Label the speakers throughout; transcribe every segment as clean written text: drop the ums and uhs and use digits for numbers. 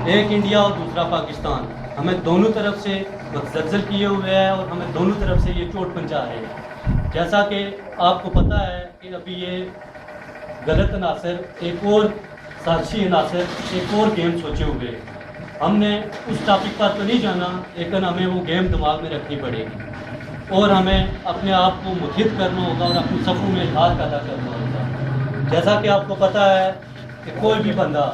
Speaker 1: ایک انڈیا اور دوسرا پاکستان ہمیں دونوں طرف سے متزلزل کیے ہوئے ہے اور ہمیں دونوں طرف سے یہ چوٹ پہنچا رہے ہیں. جیسا کہ آپ کو پتہ ہے کہ ابھی یہ غلط عناصر ایک اور سازشی عناصر ایک اور گیم سوچے ہوئے. ہم نے اس ٹاپک پر تو نہیں جانا لیکن ہمیں وہ گیم دماغ میں رکھنی پڑے گی اور ہمیں اپنے آپ کو متحد کرنا ہوگا اور اپنی صفوں میں اتحاد پیدا کرنا ہوگا. جیسا کہ آپ کو پتہ ہے کہ کوئی بھی بندہ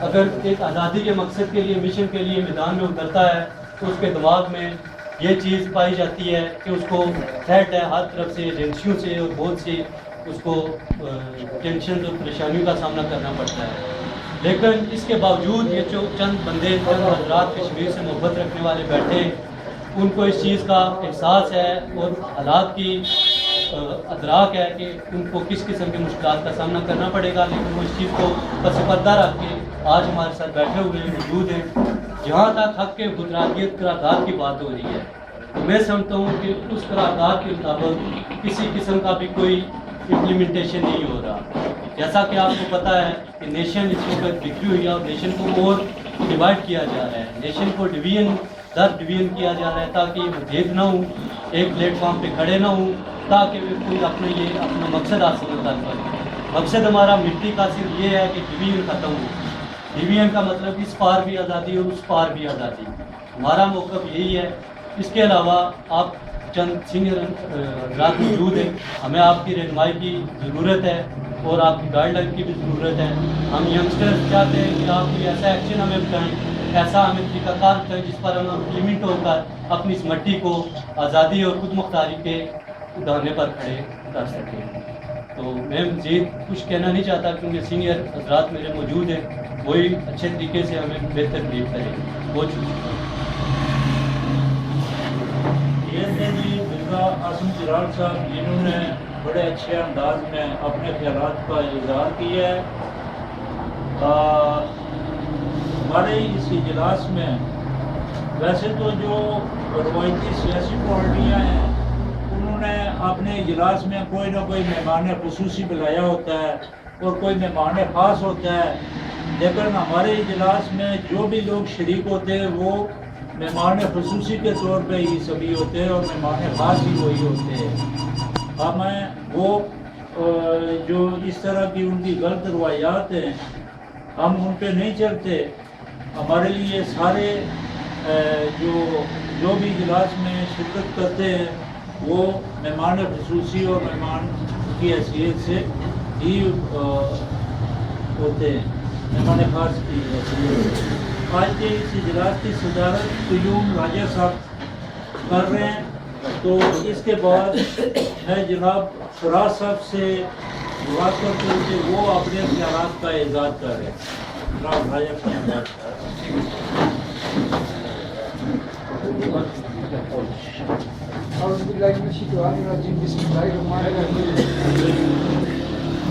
Speaker 1: اگر ایک آزادی کے مقصد کے لیے مشن کے لیے میدان میں اترتا ہے تو اس کے دماغ میں یہ چیز پائی جاتی ہے کہ اس کو تھریٹ ہے ہر طرف سے ایجنسیوں سے اور بہت سی اس کو ٹینشن اور پریشانیوں کا سامنا کرنا پڑتا ہے. لیکن اس کے باوجود یہ جو چند بندے چند حضرات کشمیر سے محبت رکھنے والے بیٹھے ان کو اس چیز کا احساس ہے اور حالات کی ادراک ہے کہ ان کو کس قسم کی مشکلات کا سامنا کرنا پڑے گا. لیکن وہ اس چیز کو پس پردہ رکھ کے آج ہمارے ساتھ بیٹھے ہوئے ہیں موجود ہیں. جہاں تک حق کے خودارادیت قرارداد کی بات ہو رہی ہے تو میں سمجھتا ہوں کہ اس قرارداد کے مطابق کسی قسم کا بھی کوئی امپلیمنٹیشن نہیں ہو رہا. جیسا کہ آپ کو پتہ ہے کہ نیشن اس وقت بکھری ہوئی ہے اور نیشن کو اور ڈیوائڈ کیا جا رہا ہے. نیشن کو ڈویژن در ڈویژن کیا جا رہا ہے تاکہ یہ متحد نہ ہوں ایک پلیٹ فارم پہ کھڑے نہ ہوں تاکہ وہ کوئی اپنا مقصد حاصل نہ کر پائے. مقصد ہمارا مٹی کا صرف یہ ہے کہ ڈویژن ختم ہو. ڈویژن کا مطلب اس پار بھی آزادی اور اس پار بھی آزادی. ہمارا موقف یہی ہے. اس کے علاوہ آپ چند سینئر حضرات موجود ہیں. ہمیں آپ کی رہنمائی کی ضرورت ہے اور آپ کی گائیڈ لائن کی بھی ضرورت ہے. ہم ینگسٹرز چاہتے ہیں کہ آپ کوئی ایسا ایکشن ہمیں بتائیں ایسا ہمیں طریقہ کار بتائیں جس پر ہم امپلیمنٹ ہو کر اپنی اس مٹی کو آزادی اور خود مختاری کے دانے پر کھڑے کر سکیں. تو میں مزید کچھ کہنا نہیں چاہتا کیونکہ سینئر حضرات میرے موجود ہیں وہی اچھے طریقے سے ہمیں بہتر بریف کریں. بہت شکریہ.
Speaker 2: یہ تھے جی مرزا عاصم چراغ صاحب جنہوں نے بڑے اچھے انداز میں اپنے خیالات کا اظہار کیا ہے. ہمارے اس اجلاس میں ویسے تو جو روایتی سیاسی پارٹیاں ہیں انہوں نے اپنے اجلاس میں کوئی نہ کوئی مہمان خصوصی بلایا ہوتا ہے اور کوئی مہمان خاص ہوتا ہے. لیکن ہمارے اجلاس میں جو بھی لوگ شریک ہوتے ہیں وہ مہمان خصوصی کے طور پہ ہی سبھی ہوتے ہیں اور مہمان خاص ہی وہی ہوتے ہیں. ہمیں وہ جو اس طرح کی ان کی غلط روایات ہیں ہم ان پہ نہیں چلتے. ہمارے لیے سارے جو بھی اجلاس میں شرکت کرتے ہیں وہ مہمان خصوصی اور مہمان کی حیثیت سے ہی ہوتے ہیں, مہمان خاص کی حیثیت سے. آج کے اس اجلاس کی صدارت قیوم راجہ صاحب کر رہے ہیں. تو اس کے بعد میں جناب فراز صاحب سے دعا کرتے ہیں کہ وہ اپنے خیالات کا اعزاز کر رہے ہیں. جناب راجہ صاحب.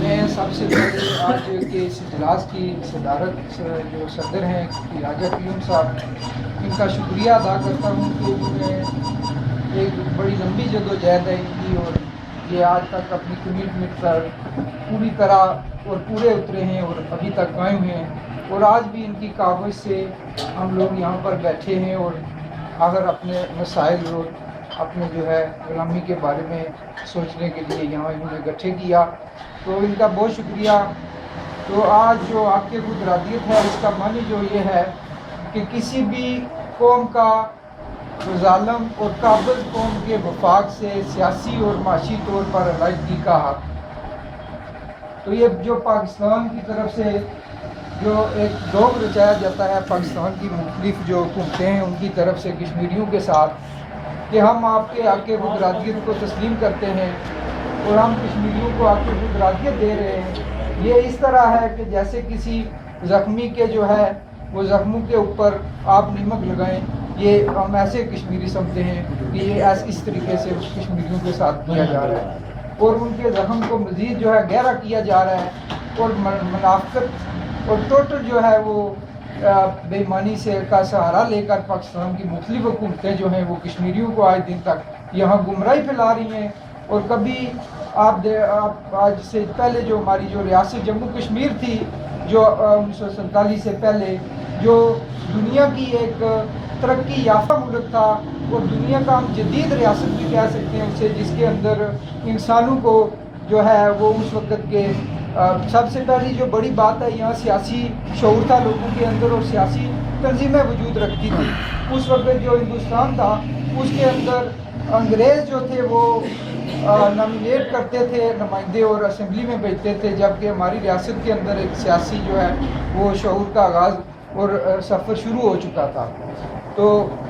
Speaker 3: میں سب سے پہلے آج کے اس اجلاس کی صدارت جو صدر ہیں راجہ قیوم صاحب ان کا شکریہ ادا کرتا ہوں کہ انہوں نے ایک بڑی لمبی جدوجہد ہے ان کی اور یہ آج تک اپنی کمٹمنٹ پر پوری طرح اور پورے اترے ہیں اور ابھی تک قائم ہیں. اور آج بھی ان کی کاوش سے ہم لوگ یہاں پر بیٹھے ہیں اور اگر اپنے مسائل اور اپنے جو ہے غلامی کے بارے میں سوچنے کے لیے یہاں انہوں نے گٹھے کیا تو ان کا بہت شکریہ. تو آج جو آپ کے خود ارادیت ہے اس کا معنی جو یہ ہے کہ کسی بھی قوم کا ظالم اور قابض قوم کے وفاق سے سیاسی اور معاشی طور پر علیحدگی کا حق. تو یہ جو پاکستان کی طرف سے جو ایک دوگ رچایا جاتا ہے پاکستان کی مختلف جو حکومتیں ہیں ان کی طرف سے کشمیریوں کے ساتھ کہ ہم آپ کے حق خودارادیت کو تسلیم کرتے ہیں اور ہم کشمیریوں کو حق خودارادیت دے رہے ہیں. یہ اس طرح ہے کہ جیسے کسی زخمی کے جو ہے وہ زخموں کے اوپر آپ نمک لگائیں. یہ ہم ایسے کشمیری سمجھتے ہیں کہ یہ اس طریقے سے کشمیریوں کے ساتھ کیا جا رہا ہے اور ان کے زخم کو مزید جو ہے گہرا کیا جا رہا ہے اور منافقت اور ٹوٹل جو ہے وہ بے ایمانی سے کا سہارا لے کر پاکستان کی مختلف حکومتیں جو ہیں وہ کشمیریوں کو آج دن تک یہاں گمراہی پھیلا رہی ہیں. اور کبھی آپ آج سے پہلے جو ہماری جو ریاست جموں کشمیر تھی جو 1947 سے پہلے जो दुनिया की एक तरक्की याफ्ता मुल्क था और दुनिया का हम जदीद रियासत भी कह सकते हैं उसे, जिसके अंदर इंसानों को जो है वो उस वक्त के सबसे पहली जो बड़ी बात है, यहाँ सियासी शऊर था लोगों के अंदर और सियासी तंजीमें वजूद रखती थी। उस वक्त जो हिंदुस्तान था उसके अंदर अंग्रेज़ जो थे वो नॉमिनेट करते थे नुमाइंदे और असेंबली में भेजते थे, जबकि हमारी रियासत के अंदर एक सियासी जो है वो शऊर का आगाज़ और सफ़र शुरू हो चुका था। तो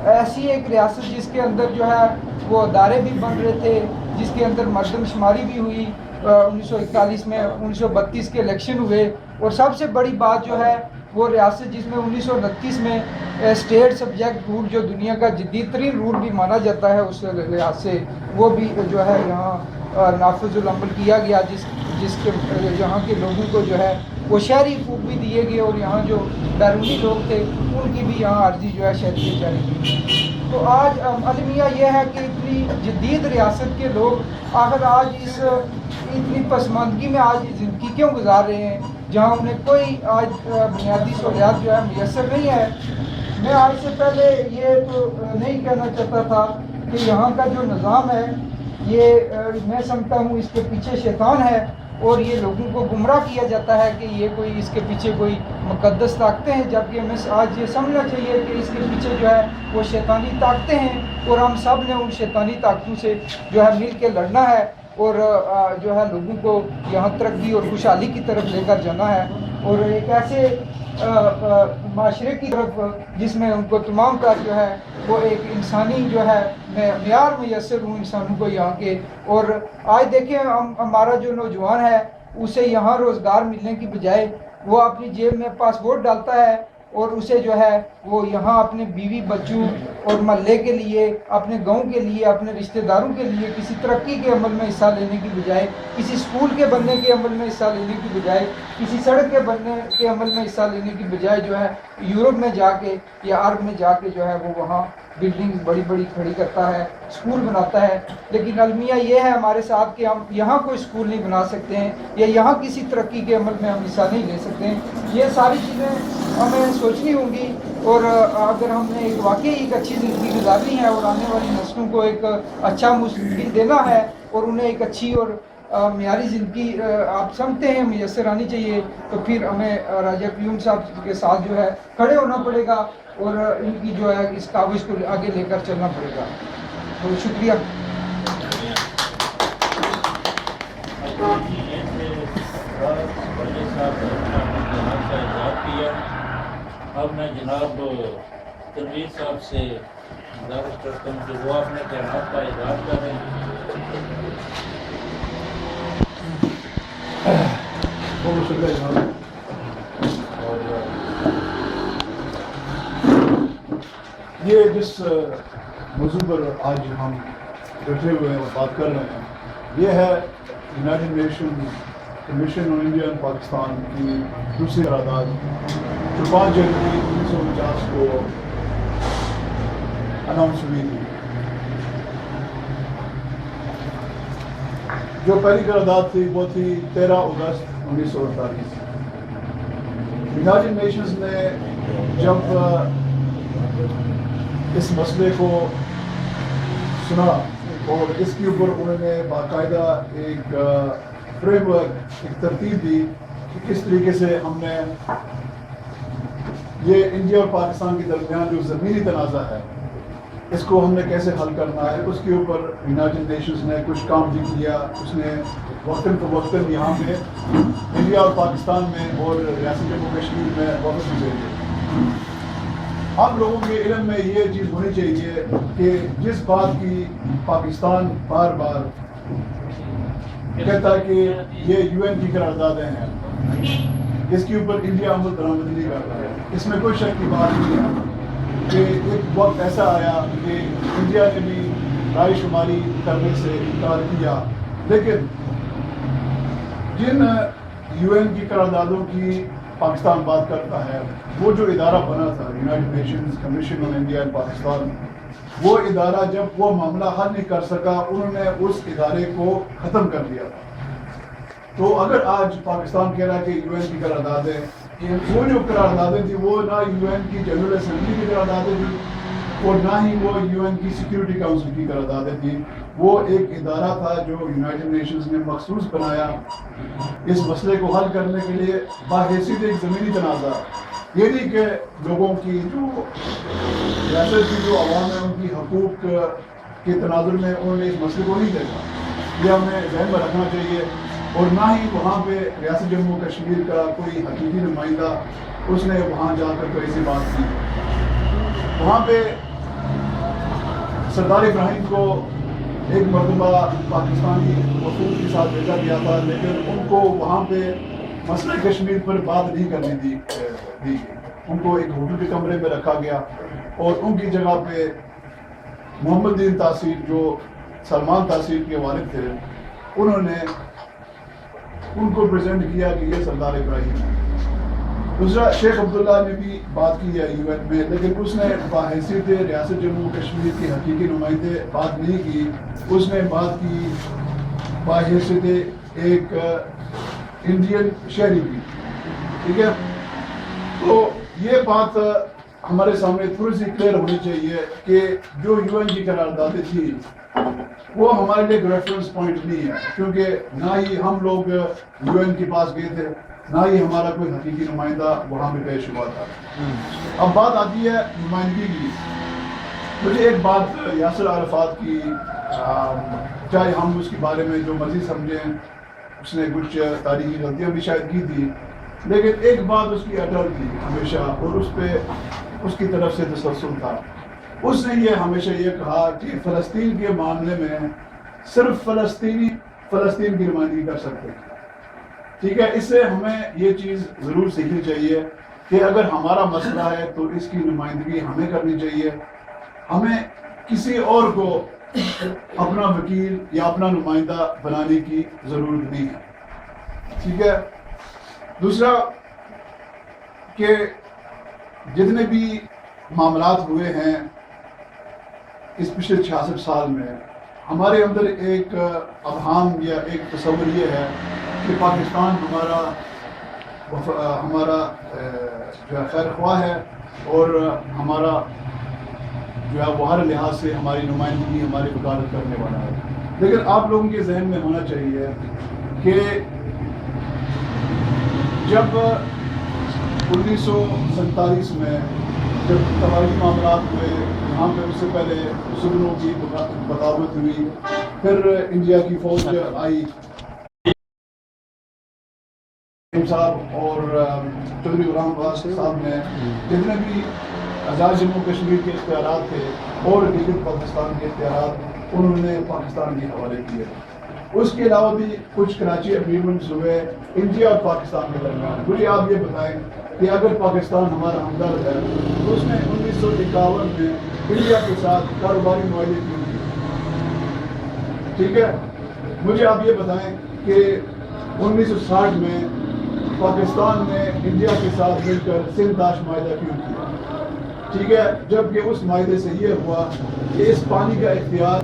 Speaker 3: ऐसी एक रियासत जिसके अंदर जो है वो अदारे भी बन रहे थे, जिसके अंदर मर्दमशुमारी भी हुई 1941 में, 1932 के इलेक्शन हुए, और सबसे बड़ी बात जो है वो रियासत जिसमें 1929 में स्टेट सब्जेक्ट रूल जो दुनिया का जदीद तरीन रूल भी माना जाता है उस लिहाज से, वो भी जो है यहाँ नाफिजुल अमल किया गया, जिसके यहाँ के लोगों को जो है वो शहरी हकूक़ भी दिए गए और यहाँ जो बैरूनी लोग थे उनकी भी यहाँ अर्जी जो है शहरियत जारी की। तो आज अलमिया यह है कि इतनी जदीद रियासत के लोग आखिर आज इस इतनी पसमानदगी में आज ज़िंदगी क्यों गुजार रहे हैं, जहाँ उन्हें कोई आज बुनियादी सहूलियात जो है मुयसर नहीं है। मैं आज से पहले ये तो नहीं कहना चाहता था कि यहाँ का जो निज़ाम है ये मैं समझता हूँ इसके पीछे शैतान है और ये लोगों को गुमराह किया जाता है कि ये कोई इसके पीछे कोई मुक़द्दस ताकतें हैं, जबकि हमें आज ये समझना चाहिए कि इसके पीछे जो है वो शैतानी ताकतें हैं और हम सब ने उन शैतानी ताकतों से जो है मिल के लड़ना है और जो है लोगों को यहाँ तरक्की और खुशहाली की तरफ लेकर जाना है और एक ऐसे माशरे की तरफ जिसमें उनको तमाम का जो है वो एक इंसानी जो है मेयार मैसर हूँ इंसानों को यहाँ के। और आज देखें हमारा जो नौजवान है उसे यहाँ रोज़गार मिलने की बजाय वो अपनी जेब में पासपोर्ट डालता है और उसे जो है वो यहाँ अपने बीवी बच्चों और महल्ले के लिए, अपने गांव के लिए, अपने रिश्तेदारों के लिए किसी तरक्की के अमल में हिस्सा लेने की बजाय, किसी स्कूल के बनने के अमल में हिस्सा लेने की बजाय, किसी सड़क के बनने के अमल में हिस्सा लेने की बजाय जो है यूरोप में जाके या अरब में जाके जो है वो वहाँ बिल्डिंग बड़ी बड़ी खड़ी करता है, स्कूल बनाता है। लेकिन अलमिया ये है हमारे साथ कि हम यहाँ कोई स्कूल नहीं बना सकते हैं या यहाँ किसी तरक्की के अमल में हम हिस्सा नहीं ले सकते हैं। ये सारी चीज़ें हमें सोचनी होंगी और अगर हमने एक वाकई एक अच्छी ज़िंदगी गुजारनी है और आने वाली नस्लों को एक अच्छा मुस्तकबिल देना है और उन्हें एक अच्छी और मियारी ज़िंदगी आप समझते हैं मुयसर आनी चाहिए, तो फिर हमें राजा क़यूम साहब के साथ जो है खड़े होना पड़ेगा और इनकी जो है इस काविश को आगे लेकर चलना पड़ेगा। तो शुक्रिया।
Speaker 2: अब मैं जनाब तनवीर साहब से गुजारिश करता हूँ कि वो अपने कहनात का इज़हार करें।
Speaker 4: ये जिस मौजू पर आज हम बैठे हुए हैं और बात कर रहे हैं, ये है United nation commission on India and Pakistan की दूसरी करारदाद जो 5 जनवरी 1949 को अनाउंस हुई थी। जो पहली करारदाद थी वो थी 13 अगस्त 1948। यूनाइटेड नेशंस ने जब इस मसले को सुना और इसके ऊपर उन्होंने बाकायदा एक फ्रेमवर्क, एक तरतीब दी कि किस तरीके से हमने ये इंडिया और पाकिस्तान के दरमियान जो ज़मीनी तनाज़ा है इसको हमने कैसे हल करना है। उसके ऊपर यूनाइटेड नेशंस ने कुछ काम भी किया। उसने वक्तन फ़वक्तन यहाँ पे इंडिया और पाकिस्तान में और रियासत जम्मू कश्मीर में वक़्त भी भेजे। हम लोगों के इल्म में ये चीज़ होनी चाहिए कि जिस बात की पाकिस्तान बार बार कहता है कि ये UN की करारदादें हैं, इसके ऊपर इंडिया अमल दरामद नहीं कर रहा है, इसमें कोई शक की बात नहीं है कि एक वक्त ऐसा आया कि इंडिया ने भी राय शुमारी करने से इनकार किया। लेकिन जिन UN की करारदादों की पाकिस्तान बात करता है, वो जो इदारा बना था United Nations commission on India and Pakistan, वो इदारा जब वो मामला हल नहीं कर सका उन्होंने उस इदारे को ख़त्म कर दिया था। तो अगर आज पाकिस्तान कह रहा है कि UN की करारदादें وہ جو قراردادیں تھیں وہ نہ UN کی جنرل اسمبلی کی قراردادیں تھیں اور نہ ہی وہ UN کی سیکیورٹی کاؤنسل کی قراردادیں تھیں. وہ ایک ادارہ تھا جو یونائٹڈ نیشنز نے مخصوص بنایا اس مسئلے کو حل کرنے کے لیے بحیثیت ایک زمینی تنازع. یہ نہیں کہ لوگوں کی جو ریاست کی جو عوام ہے ان کی حقوق کے تناظر میں انہوں نے اس مسئلے کو نہیں دیکھا. یہ ہمیں ذہن میں رکھنا چاہیے. اور نہ ہی وہاں پہ ریاست جموں کشمیر کا کوئی حقیقی نمائندہ اس نے وہاں جا کر کوئی ایسی بات کی. وہاں پہ سردار ابراہیم کو ایک مرتبہ پاکستانی وفود کے ساتھ بھیجا گیا تھا لیکن ان کو وہاں پہ مسئلہ کشمیر پر بات نہیں کرنے دی گئی. ان کو ایک ہوٹل کے کمرے میں رکھا گیا اور ان کی جگہ پہ محمد دین تاثیر جو سلمان تاثیر کے والد تھے انہوں نے ان کو پریزنٹ کیا کہ یہ سردار ابراہیم ہے. دوسرا شیخ عبداللہ نے بھی بات کی ہے UN میں لیکن اس نے بحیثیت ریاست جموں کشمیر کے حقیقی نمائندے بات نہیں کی. اس نے بات کی بحیثیت ایک انڈین شہری کی. ٹھیک ہے, تو یہ بات ہمارے سامنے تھوڑی سی کلیئر ہونی چاہیے کہ جو UN کی قراردادیں تھی وہ ہمارے لیے ریفرنس پوائنٹ نہیں ہے کیونکہ نہ ہی ہم لوگ UN کے پاس گئے تھے نہ ہی ہمارا کوئی حقیقی نمائندہ وہاں پہ پیش ہوا تھا. اب بات آتی ہے نمائندگی کی. مجھے ایک بات یاسر عرفات کی چاہے ہم اس کے بارے میں جو مرضی سمجھیں اس نے کچھ تاریخی غلطیاں بھی شاید کی تھی لیکن ایک بات اس کی اٹل تھی ہمیشہ اور اس پہ اس کی طرف سے تسلسل تھا. اس نے یہ ہمیشہ یہ کہا کہ فلسطین کے معاملے میں صرف فلسطین کی نمائندگی کر سکتے ہیں. ٹھیک ہے, اس سے ہمیں یہ چیز ضرور سیکھنی چاہیے کہ اگر ہمارا مسئلہ ہے تو اس کی نمائندگی ہمیں کرنی چاہیے. ہمیں کسی اور کو اپنا وکیل یا اپنا نمائندہ بنانے کی ضرورت نہیں ہے. ٹھیک ہے. دوسرا کہ جتنے بھی معاملات ہوئے ہیں اس پچھلے 66 سال میں ہمارے اندر ایک ابہام یا ایک تصور یہ ہے کہ پاکستان ہمارا جو ہے خیر خواہ ہے اور ہمارا جو ہے وہ ہر لحاظ سے ہماری نمائندگی ہماری وکالت کرنے والا ہے. لیکن آپ لوگوں کے ذہن میں ہونا چاہیے کہ جب 1947 میں جب قبائلی معاملات ہوئے یہاں پہ اس سے پہلے سگنوں کی بغاوت ہوئی پھر انڈیا کی فوج آئی صاحب اور چودھری غلام عباس صاحب نے جتنے بھی آزاد جموں کشمیر کے اختیارات تھے اور گلگت پاکستان کے اختیارات انہوں نے پاکستان کے حوالے کیے. اس کے علاوہ بھی کچھ کراچی اگریمنٹس ہوئے انڈیا اور پاکستان کے درمیان. مجھے آپ یہ بتائیں کہ اگر پاکستان ہمارا ہمدرد ہے تو اس نے 1951 میں انڈیا کے ساتھ کاروباری معاہدے کیوں کیے؟ ٹھیک ہے. مجھے آپ یہ بتائیں کہ 1960 میں پاکستان نے انڈیا کے ساتھ مل کر سندھ داش معاہدہ کیوں کیا؟ ٹھیک ہے. جبکہ اس معاہدے سے یہ ہوا کہ اس پانی کا اختیار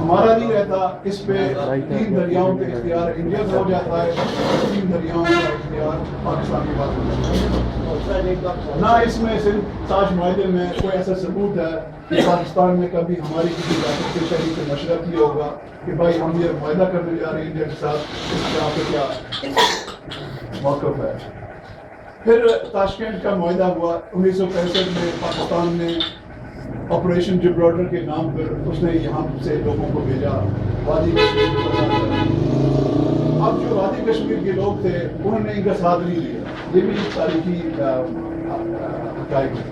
Speaker 4: ہمارا نہیں رہتا, اس پہ 3 دریاؤں کے اختیار انڈیا کا ہو جاتا ہے, 3 دریاؤں کا اختیار پاکستان کے پاس ہو جاتا ہے. نہ اس میں صرف تاج معاہدے میں کوئی ایسا ثبوت ہے کہ پاکستان نے کبھی ہماری کسی ریاست کے شہری سے مشورہ کیا ہوگا کہ بھائی ہم یہ معاہدہ کرنے جا رہے ہیں انڈیا کے ساتھ, اس کا آپ کا کیا موقف ہے. پھر تاشکند کا معاہدہ ہوا 1965 میں. پاکستان نے آپریشن جبرالٹر کے نام پر اس نے یہاں سے لوگوں کو بھیجا وادی کشمیر کو. اب جو وادی کشمیر کے لوگ تھے انہوں نے ان کا ساتھ نہیں لیا. یہ بھی تاریخی حقائق ہے.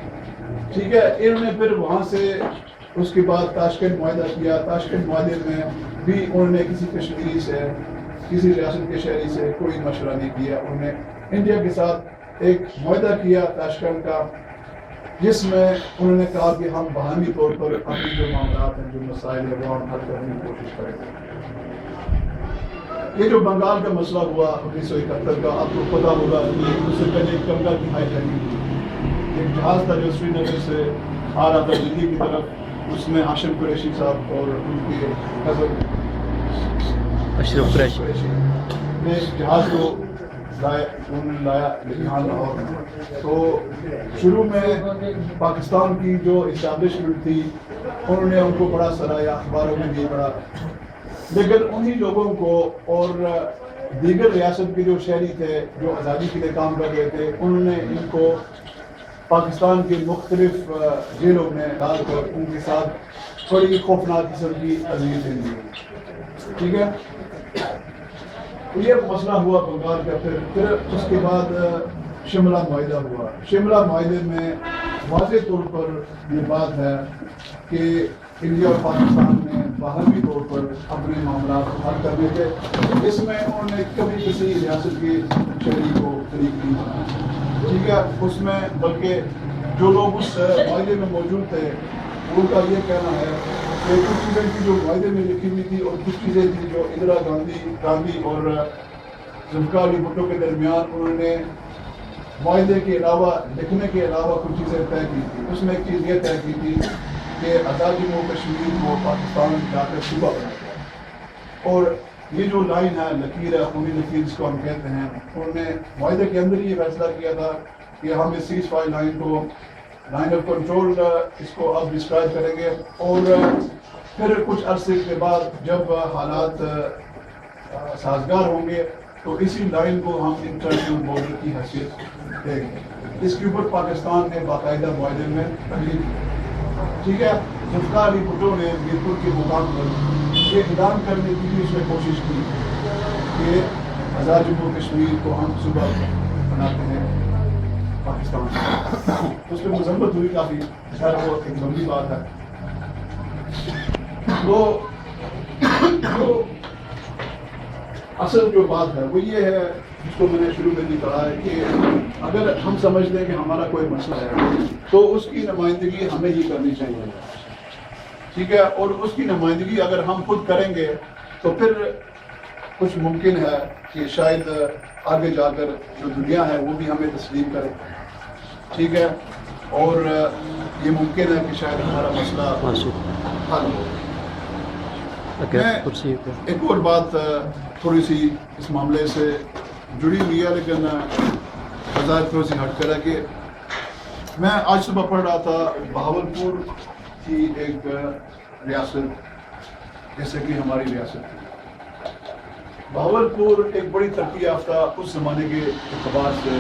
Speaker 4: ٹھیک ہے. انہوں نے پھر وہاں سے اس کے بعد تاشکند معاہدہ کیا. تاشکند معاہدے میں بھی انہوں نے کسی کشمیری سے کسی ریاست کے شہری سے کوئی مشورہ نہیں کیا. انہوں نے انڈیا کے ساتھ ایک معاہدہ کیا تاشکند کا جس میں انہوں نے کہا کہ ہم باہمی طور پر اپنی جو معاملات ہیں جو مسائل ہیں وہ ہم حل کرنے کی کوشش کریں گے. یہ جو بنگال کا مسئلہ ہوا 1971 کا, آپ کو پتا ہوگا کہ اس سے پہلے گنگا کی ہائی جنگ ہوئی. ایک جہاز تھا جو سری نگر سے آ رہا تھا دلی کی طرف, اس میں ہاشم قریشی صاحب اور ان کے کزن اشرف قریشی نے جہاز کو انہوں نے لایا امتحان لاہور میں. تو شروع میں پاکستان کی جو اسٹیبلشمنٹ تھی انہوں نے ان کو بڑا سرایا, اخباروں میں بھی پڑھا, لیکن انہی لوگوں کو اور دیگر ریاست کے جو شہری تھے جو آزادی کے لیے کام کر رہے تھے انہوں نے ان کو پاکستان کے مختلف جیلوں میں ڈال کر ان کے ساتھ بڑی خوفناک قسم کی اذیتیں دی. ٹھیک ہے, یہ مسئلہ ہوا بنگال کا. پھر اس کے بعد شملہ معاہدہ ہوا. شملہ معاہدے میں واضح طور پر یہ بات ہے کہ انڈیا اور پاکستان نے باہمی طور پر اپنے معاملات حل کرنے تھے. اس میں انہوں نے کبھی کسی ریاست کے شہری کو شریک نہیں بنایا. ٹھیک ہے, اس میں بلکہ جو لوگ اس معاہدے میں موجود تھے ان کا یہ کہنا ہے کہ کچھ چیزیں تھیں جو معاہدے میں لکھی ہوئی تھی اور کچھ چیزیں تھیں جو اندرا گاندھی اور ذوالفقار علی بھٹو کے درمیان انہوں نے معاہدے کے علاوہ لکھنے کے علاوہ کچھ چیزیں طے کی تھی. اس میں ایک چیز یہ طے کی تھی کہ آزاد جموں کشمیر کو پاکستان جا کر صوبہ بنا دیا. اور یہ جو لائن ہے, لکیر ہے, خونی لکیر جس کو ہم کہتے ہیں, انہوں نے معاہدے کے اندر ہی یہ فیصلہ کیا تھا کہ ہم اس سیز فائر لائن کو لائن آف کنٹرول اس کو اب ڈسکرائب کریں گے. اور پھر کچھ عرصے کے بعد جب حالات سازگار ہوں گے تو اسی لائن کو ہم انٹرنیشنل بارڈر کی حیثیت دیں گے. اس کے اوپر پاکستان نے باقاعدہ معاہدے میں تحریر کی. ٹھیک ہے, ذوالفقار علی بھٹو نے میرپور کے مقام پر یہ اعلان کرنے کی بھی اس نے کوشش کی کہ آزاد جموں کشمیر کو ہم صوبہ بناتے ہیں پاکستان سے. اس پہ مذمت ہوئی کافی, خیر وہ ایک لمبی بات ہے. تو اصل جو بات ہے وہ یہ ہے جس کو میں نے شروع میں بھی کہا ہے کہ اگر ہم سمجھتے ہیں کہ ہمارا کوئی مسئلہ ہے تو اس کی نمائندگی ہمیں ہی کرنی چاہیے. ٹھیک ہے, اور اس کی نمائندگی اگر ہم خود کریں گے تو پھر کچھ ممکن ہے کہ شاید آگے جا کر جو دنیا ہے وہ بھی ہمیں تسلیم کرے. ٹھیک ہے, اور یہ ممکن ہے کہ شاید ہمارا مسئلہ حل ہو. ایک اور بات تھوڑی سی اس معاملے سے جڑی ہوئی ہے لیکن بظاہر تھوڑی سی ہٹ کر ہے کہ میں آج صبح پڑھ رہا تھا بہاولپور کی ایک ریاست جیسے کہ ہماری ریاست تھی. بہاولپور ایک بڑی ترقی یافتہ اس زمانے کے اعتبار سے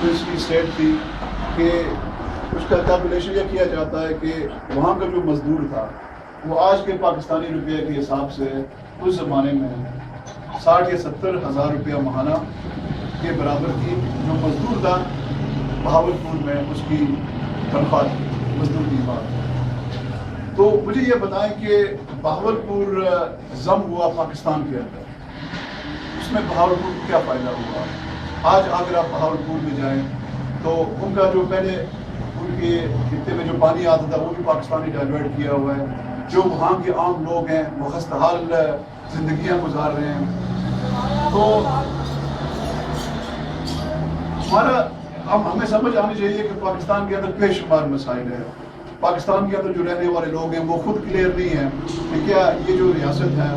Speaker 4: اس کی اسٹیٹ تھی کہ اس کا کیلکولیشن یہ کیا جاتا ہے کہ وہاں کا جو مزدور تھا وہ آج کے پاکستانی روپے کے حساب سے اس زمانے میں 60 یا 70 ہزار روپیہ ماہانہ کے برابر تھی. جو مزدور تھا بہاولپور میں اس کی تنخواہ تھی مزدور کی بات. تو مجھے یہ بتائیں کہ بہاولپور ضم ہوا پاکستان کے اندر, اس میں بہاولپور کو کیا فائدہ ہوا؟ آج اگر آپ بہاولپور میں جائیں تو ان کا جو پہلے ان کے خطے میں جو پانی آتا تھا وہ بھی پاکستانی ڈائیورٹ کیا ہوا ہے. جو وہاں کے عام لوگ ہیں وہ خستحال زندگیاں گزار رہے ہیں. تو ہمیں سمجھ آنی چاہیے کہ پاکستان کے اندر بے شمار مسائل ہیں. پاکستان کے اندر جو رہنے والے لوگ ہیں وہ خود کلیئر نہیں ہیں کہ کیا یہ جو ریاست ہے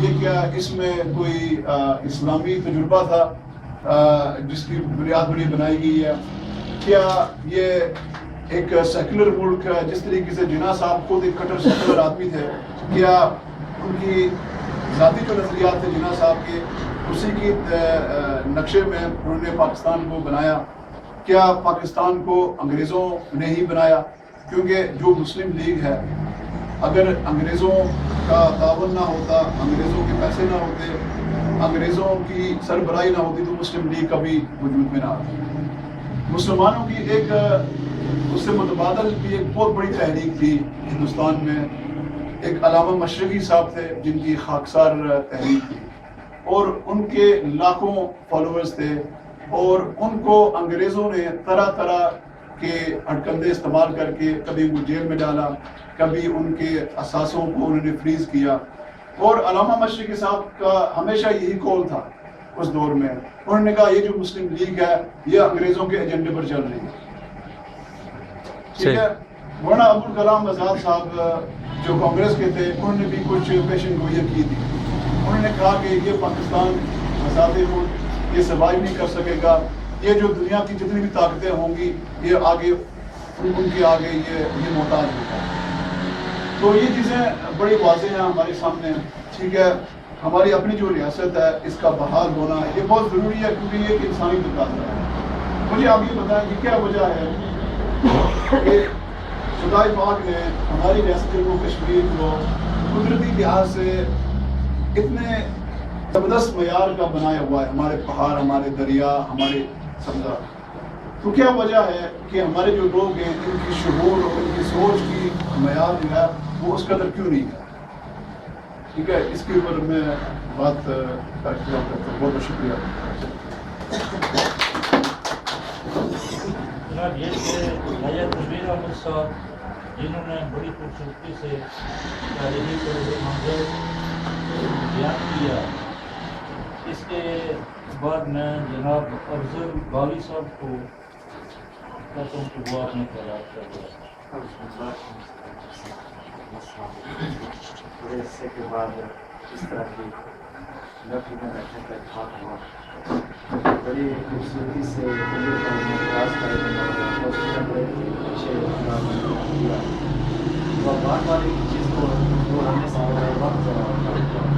Speaker 4: یہ کیا اس میں کوئی اسلامی تجربہ تھا جس کی بنیاد بڑی بنائی گئی ہے, کیا یہ ایک سیکولر ملک ہے جس طریقے سے جناح صاحب خود ایک کٹر سیکولر آدمی تھے, کیا ان کی ذاتی جو نظریات تھے جناح صاحب کے اسی کی نقشے میں انہوں نے پاکستان کو بنایا, کیا پاکستان کو انگریزوں نے ہی بنایا؟ کیونکہ جو مسلم لیگ ہے اگر انگریزوں کا تعاون نہ ہوتا, انگریزوں کے پیسے نہ ہوتے, انگریزوں کی سربراہی نہ ہوتی تو مسلم لیگ کبھی وجود میں نہ آتی. مسلمانوں کی ایک اس سے متبادل بھی ایک بہت بڑی تحریک تھی ہندوستان میں. ایک علامہ مشرقی صاحب تھے جن کی خاکسار تحریک تھی اور ان کے لاکھوں فالوورز تھے, اور ان کو انگریزوں نے طرح طرح کے ہٹکندے استعمال کر کے کبھی ان کو جیل میں ڈالا, کبھی ان کے اثاثوں کو انہوں نے فریز کیا. اور علامہ مشرقی صاحب کا ہمیشہ یہی قول تھا اس دور میں, انہوں نے کہا یہ جو مسلم لیگ ہے یہ انگریزوں کے ایجنڈے پر چل رہی ہے. ٹھیک ہے, مولانا ابوالکلام آزاد صاحب جو کانگریس کے تھے انہوں نے بھی کچھ پیشن گوئیاں کی تھی. انہوں نے کہا کہ یہ پاکستان आज़ादी मुल्क ये सर्वाइव नहीं कर सकेगा। ये जो दुनिया की जितनी भी ताकतें होंगी ये आगे उनके आगे ये मोहताज होगा। तो ये चीज़ें बड़ी वाज़ेह हैं हमारे सामने। ठीक है, हमारी अपनी जो रियासत है इसका बहाल होना ये बहुत ज़रूरी है, क्योंकि ये एक इंसानी तकाज़ा है। मुझे आप ये बताएं कि क्या वजह है कि खुदाई पाक ने हमारी रियासत को, कश्मीर को कुदरती लिहाज से इतने ज़बरदस्त मयार का बनाया हुआ है, हमारे पहाड़, हमारे दरिया, हमारे सब्ज़ा। तो क्या वजह है कि हमारे जो लोग हैं इनकी शऊर और इनकी सोच की मयार जो है वो उस कदर क्यों नहीं है? ठीक है, इसके ऊपर मैं बात करता हूँ। बहुत बहुत शुक्रिया।
Speaker 2: जनाब ये राजा तस्वीर अहमद साहब जिन्होंने बड़ी खूबसूरती से तारीखी को मंजर बयान किया। इसके बाद मैं जनाब अफजल बावी साहब को कहता हूँ कि वो आपने ख्यालात कर दिया।
Speaker 5: बड़े हिस्से के बाद इस तरह की लकड़ी में बैठने का इत्तेफाक हुआ। बड़ी खूबसूरती से तो बात बात एक चीज़ को दोहराने से वक्त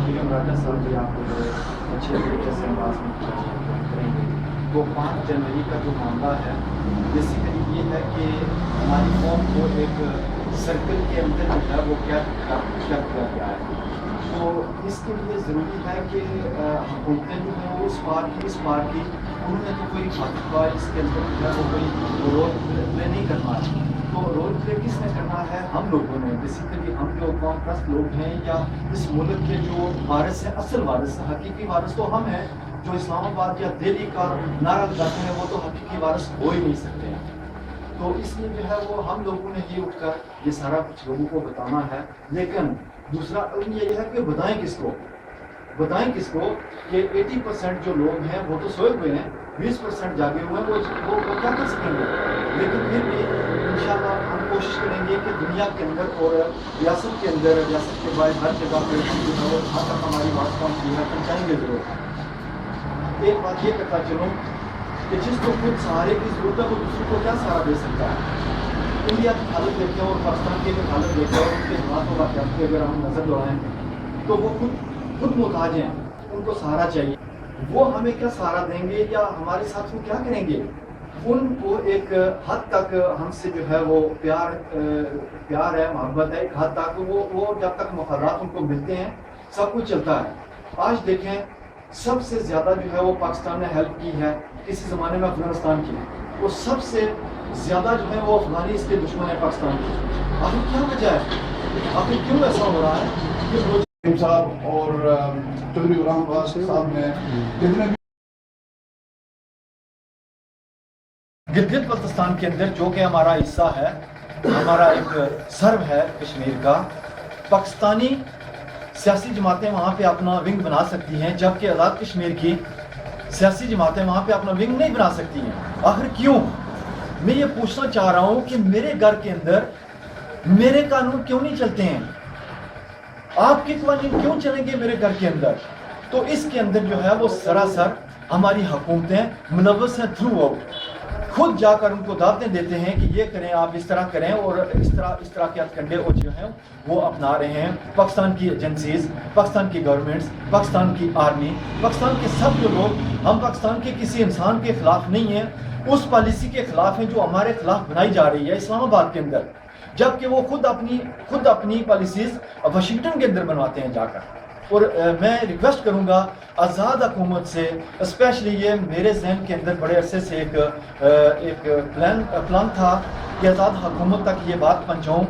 Speaker 5: फिल्म राजा साहब भी आपको जो है अच्छे तरीके से अंदाज में करेंगे। वो 5 जनवरी का जो मामला है बेसिकली ये है कि हमारी कौम को एक सर्कल के अंदर जो है वो क्या किया गया है। तो इसके लिए ज़रूरी है कि हुकूमतें जो हैं वो उस पार की इस पार की उन्होंने तो कोई खातिबा इसके अंदर जो है वो कोई रोल प्ले नहीं करना है। तो रोल प्ले किसने करना है? हम लोगों ने। बेसिकली हम जो कौम परस्त लोग हैं या इस मुल्क के जो वारिस हैं, असल वारिस हैं, हकीकी वारिस तो हम हैं। जो इस्लामाबाद या दिल्ली का नारा लगाते हैं वो तो हकीकी वारिस हो ही नहीं सकते हैं। तो इसलिए जो है वो हम लोगों ने ये उठकर ये सारा कुछ लोगों को बताना है। लेकिन दूसरा ये है कि बताएं किसको कि 80% जो लोग हैं वो तो सोए हुए हैं, 20% जागे हुए हैं, वो क्या कर सकेंगे। लेकिन फिर भी इंशाल्लाह हम कोशिश करेंगे कि दुनिया के अंदर और रियासत के अंदर, रियासत के बाहर हर जगह पर हम जो है जहाँ तक हमारी बात पहुँचाएंगे ज़रूर। एक बात ये करता चलूँ कि जिसको खुद सहारे की ज़रूरत है वो दूसरे को क्या सहारा दे सकता है। इंडिया की हालत देखें और पाकिस्तान की हालत देखें और उनके हालातों का अगर हम नज़र दौड़ाएँ तो वो खुद मुहताज हैं, उनको सहारा चाहिए। वो हमें क्या सहारा देंगे या हमारे साथ वो क्या करेंगे? उनको एक हद तक हमसे जो है वो प्यार है, मोहब्बत है। एक हद तक वो जब तक मफादात उनको मिलते हैं सब कुछ चलता है। आज देखें सबसे ज़्यादा जो है वो पाकिस्तान ने हेल्प की है किसी ज़माने में अफगानिस्तान की। वो सबसे ज़्यादा जो है वो अफगानी इसके दुश्मन है पाकिस्तान की। आखिर क्या वजह है? आखिर क्यों ऐसा हो रहा है? कि
Speaker 4: साहब और चौधरी गुलाम अब्बास साहब ने जितने भी
Speaker 5: गिलगित बल्तिस्तान के अंदर जो कि हमारा हिस्सा है, हमारा एक सर्व है कश्मीर का, पाकिस्तानी सियासी जमातें वहाँ पे अपना विंग बना सकती हैं, जबकि आज़ाद कश्मीर की सियासी जमातें वहाँ पे अपना विंग नहीं बना सकती हैं। आखिर क्यों? मैं ये पूछना चाह रहा हूँ कि मेरे घर के अंदर मेरे कानून क्यों नहीं चलते हैं? आपके कानून क्यों चलेंगे मेरे घर के अंदर? तो इसके अंदर जो है वो सरासर हमारी हुकूमतें मुलव्वस हैं थ्रू आउट। खुद जाकर उनको दावतें देते हैं कि ये करें, आप इस तरह करें, और इस तरह के हथकंडे वो जो हैं वो अपना रहे हैं। पाकिस्तान की एजेंसीज, पाकिस्तान की गवर्नमेंट्स, पाकिस्तान की आर्मी, पाकिस्तान के सब जो लोग, हम पाकिस्तान के किसी इंसान के खिलाफ नहीं हैं, उस पॉलिसी के खिलाफ हैं जो हमारे खिलाफ बनाई जा रही है इस्लामाबाद के अंदर, जबकि वो खुद अपनी पॉलिसीज वाशिंगटन के अंदर बनवाते हैं जाकर। और मैं रिक्वेस्ट करूंगा आज़ाद हुकूमत से, स्पेशली ये मेरे जहन के अंदर बड़े अरसे से एक प्लान था कि आज़ाद हुकूमत तक ये बात पहुँचाऊँ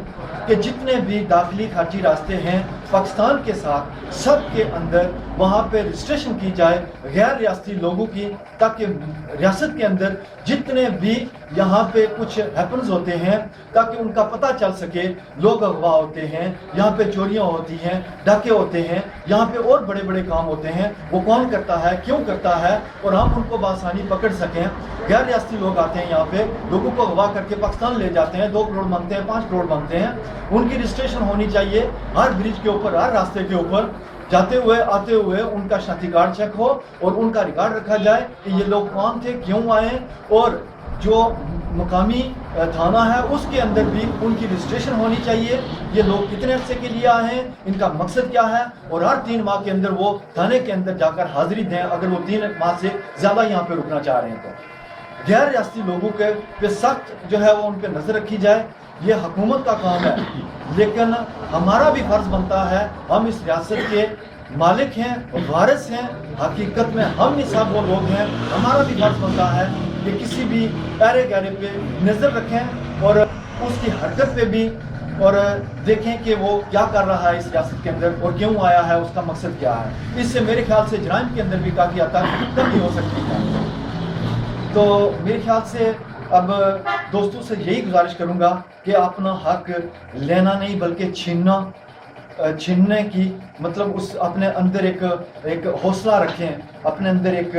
Speaker 5: कि जितने भी दाखिली खारजी रास्ते हैं पाकिस्तान के साथ, सब के अंदर वहाँ पे रजिस्ट्रेशन की जाए गैर रियासती लोगों की, ताकि रियासत के अंदर जितने भी यहाँ पे कुछ हैपन्स होते हैं ताकि उनका पता चल सके। लोग अगवा होते हैं, यहाँ पे चोरियाँ होती हैं, डाके होते हैं, यहाँ पे और बड़े बड़े काम होते हैं, वो कौन करता है, क्यों करता है, और हम उनको बासानी पकड़ सकें। गैर रियासती लोग आते हैं यहाँ पे, लोगों को अगवा करके पाकिस्तान ले जाते हैं, 2 करोड़ मांगते हैं, 5 करोड़ मांगते हैं। उनकी रजिस्ट्रेशन होनी चाहिए हर ब्रिज के ऊपर, हर रास्ते के ऊपर,
Speaker 6: जाते हुए आते हुए उनका शनाख्ती कार्ड चेक हो और उनका रिकॉर्ड रखा जाए कि ये लोग कौन थे, क्यों आए, और जो मकामी थाना है उसके अंदर भी उनकी रजिस्ट्रेशन होनी चाहिए, ये लोग कितने अरसे के लिए आए हैं, इनका मकसद क्या है, और हर 3 माह के अंदर वो थाने के अंदर जाकर हाजिरी दें अगर वो 3 माह से ज़्यादा यहाँ पे रुकना चाह रहे हैं। तो गैर रियासती लोगों के पे सख्त जो है वो उन पर नज़र रखी जाए, ये हुकूमत का काम है, लेकिन हमारा भी फ़र्ज़ बनता है, हम इस रियासत के मालिक हैं, वारिस हैं, हकीकत में हम ही सब वो लोग हैं, हमारा भी फर्ज बनता है कि किसी भी ऐरे गैरे पे नज़र रखें और उसकी हरकत पे भी, और देखें कि वो क्या कर रहा है इस रियासत के अंदर और क्यों आया है, उसका मकसद क्या है। इससे मेरे ख्याल से जराइम के अंदर भी काफ़ी हद तक कमी हो सकती है। तो मेरे ख्याल से अब दोस्तों से यही गुजारिश करूँगा कि अपना हक लेना नहीं बल्कि छीनने की, मतलब उस अपने अंदर एक हौसला रखें, अपने अंदर एक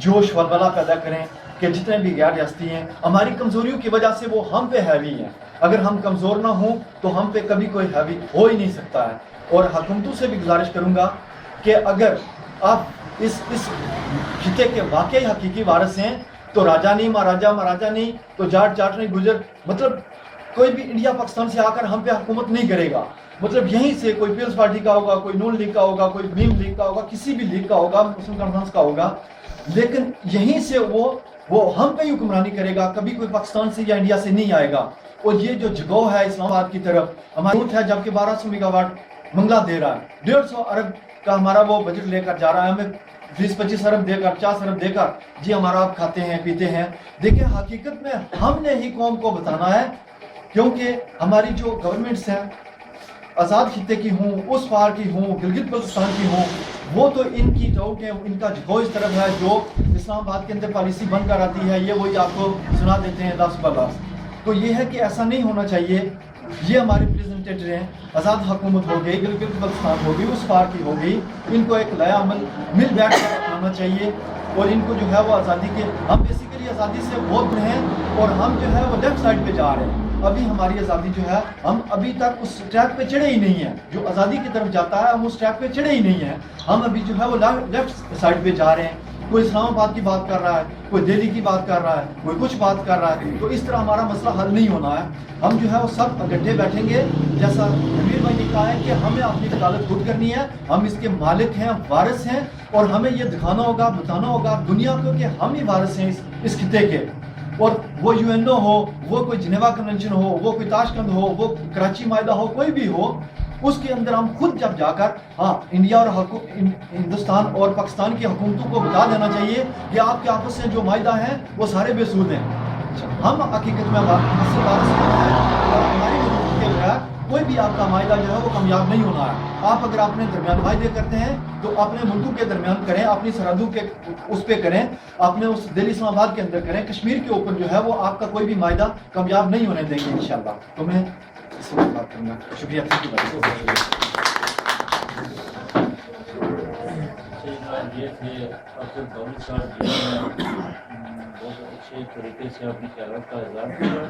Speaker 6: जोश वलवला पैदा करें कि जितने भी गैर रियासती हैं हमारी कमज़ोरियों की वजह से वो हम पे हैवी हैं, अगर हम कमज़ोर ना हों तो हम पे कभी कोई हैवी हो ही नहीं सकता है। और हुकूमतों से भी गुजारिश करूँगा कि अगर आप इस खिते के वाकई हकीकी वारिस हैं तो राजा नहीं, महाराजा नहीं, तो जाट नहीं, गुजर, मतलब कोई भी इंडिया पाकिस्तान से आकर हम पे हुकूमत नहीं करेगा, मतलब यहीं से कोई पीपल्स पार्टी का होगा, कोई नून लीग का होगा, कोई भीम लीग का होगा, किसी भी लीग का होगा, मुस्लिम कॉन्फ्रेंस का होगा, लेकिन यहीं से वो हम पे ही हुक्मरानी करेगा, कभी कोई पाकिस्तान से या इंडिया से नहीं आएगा। और ये जो झुकाव है इस्लामाबाद की तरफ हमारा है, जबकि 1200 मेगावाट मंगला दे रहा है, 150 अरब का हमारा वो बजट लेकर जा रहा है, हमें 20-25 अरब देकर, 50 अरब देकर जी हमारा आप खाते हैं पीते हैं। देखिए हकीकत में हमने ही कौम को बताना है, क्योंकि हमारी जो गवर्नमेंट्स हैं आज़ाद खिते की हूँ, उस पार की हूँ, गिलगित बल्तिस्तान की हूँ, वो तो इनकी डाउट है, इनका झुकाव इस तरफ है, जो इस्लामाबाद के अंदर पॉलिसी बन कर आती है ये वही आपको सुना देते हैं लास्ट पर लास्ट। तो ये है कि ऐसा नहीं होना चाहिए, ये हमारे रिप्रेजेंटेटिव हैं, आज़ाद हुकूमत हो गई, गिलगित बल्तिस्तान हो गई, उस पार की हो गई, इनको एक नया अमल मिल बैठ कर अपनाना चाहिए और इनको जो है वो आज़ादी के, हम बेसिकली आज़ादी से बहुत दूर हैं और हम जो है वो लेफ्ट साइड पे जा रहे हैं। अभी हमारी आज़ादी जो है, हम अभी तक उस ट्रैक पे चढ़े ही नहीं हैं, जो आज़ादी की तरफ जाता है हम उस ट्रैक पे चढ़े ही नहीं हैं, हम अभी जो है वो लेफ्ट साइड पे जा रहे हैं। कोई इस्लामाबाद की बात कर रहा है, कोई दिल्ली की बात कर रहा है, कोई कुछ बात कर रहा है, तो इस तरह हमारा मसला हल नहीं होना है। हम जो है वो सब इकट्ठे बैठेंगे, जैसा अमीर भाई ने कहा है कि हमें अपनी वकालत खुद करनी है, हम इसके मालिक हैं, वारिस हैं, और हमें ये दिखाना होगा, बताना होगा दुनिया को कि हम ही वारिस हैं इस खिते के। और वो यूएनओ हो, वो कोई जिनेवा कन्वेंशन हो, वो कोई ताशकंद हो, वो कराची मायदा हो, कोई भी हो, उसके अंदर हम खुद जब जाकर इंडिया और हिंदुस्तान और पाकिस्तान की हुकूमतों को बता देना चाहिए कि आपके आपस में जो मायदा हैं वो सारे बेसूद हैं। हम हकीकत में असल वारिस हैं और हमारी हुकूमत के बगैर कोई भी आपका मायदा जो है वो कामयाब नहीं होना है। आप अगर अपने दरमियान मायदे करते हैं तो अपने मुल्कों के दरमियान करें, अपनी सरहदों के उस पर करें, अपने उस दिल्ली इस्लामाबाद के अंदर करें, कश्मीर के ऊपर जो है वो आपका कोई भी मायदा कामयाब नहीं होने देंगे इंशाल्लाह। तो मैं इस वक्त बात करूँगा, शुक्रिया।
Speaker 2: ये थे अब्दुल दौलत साहब जी ने बहुत अच्छे तरीके से अपनी ख्याल का इजहार किया।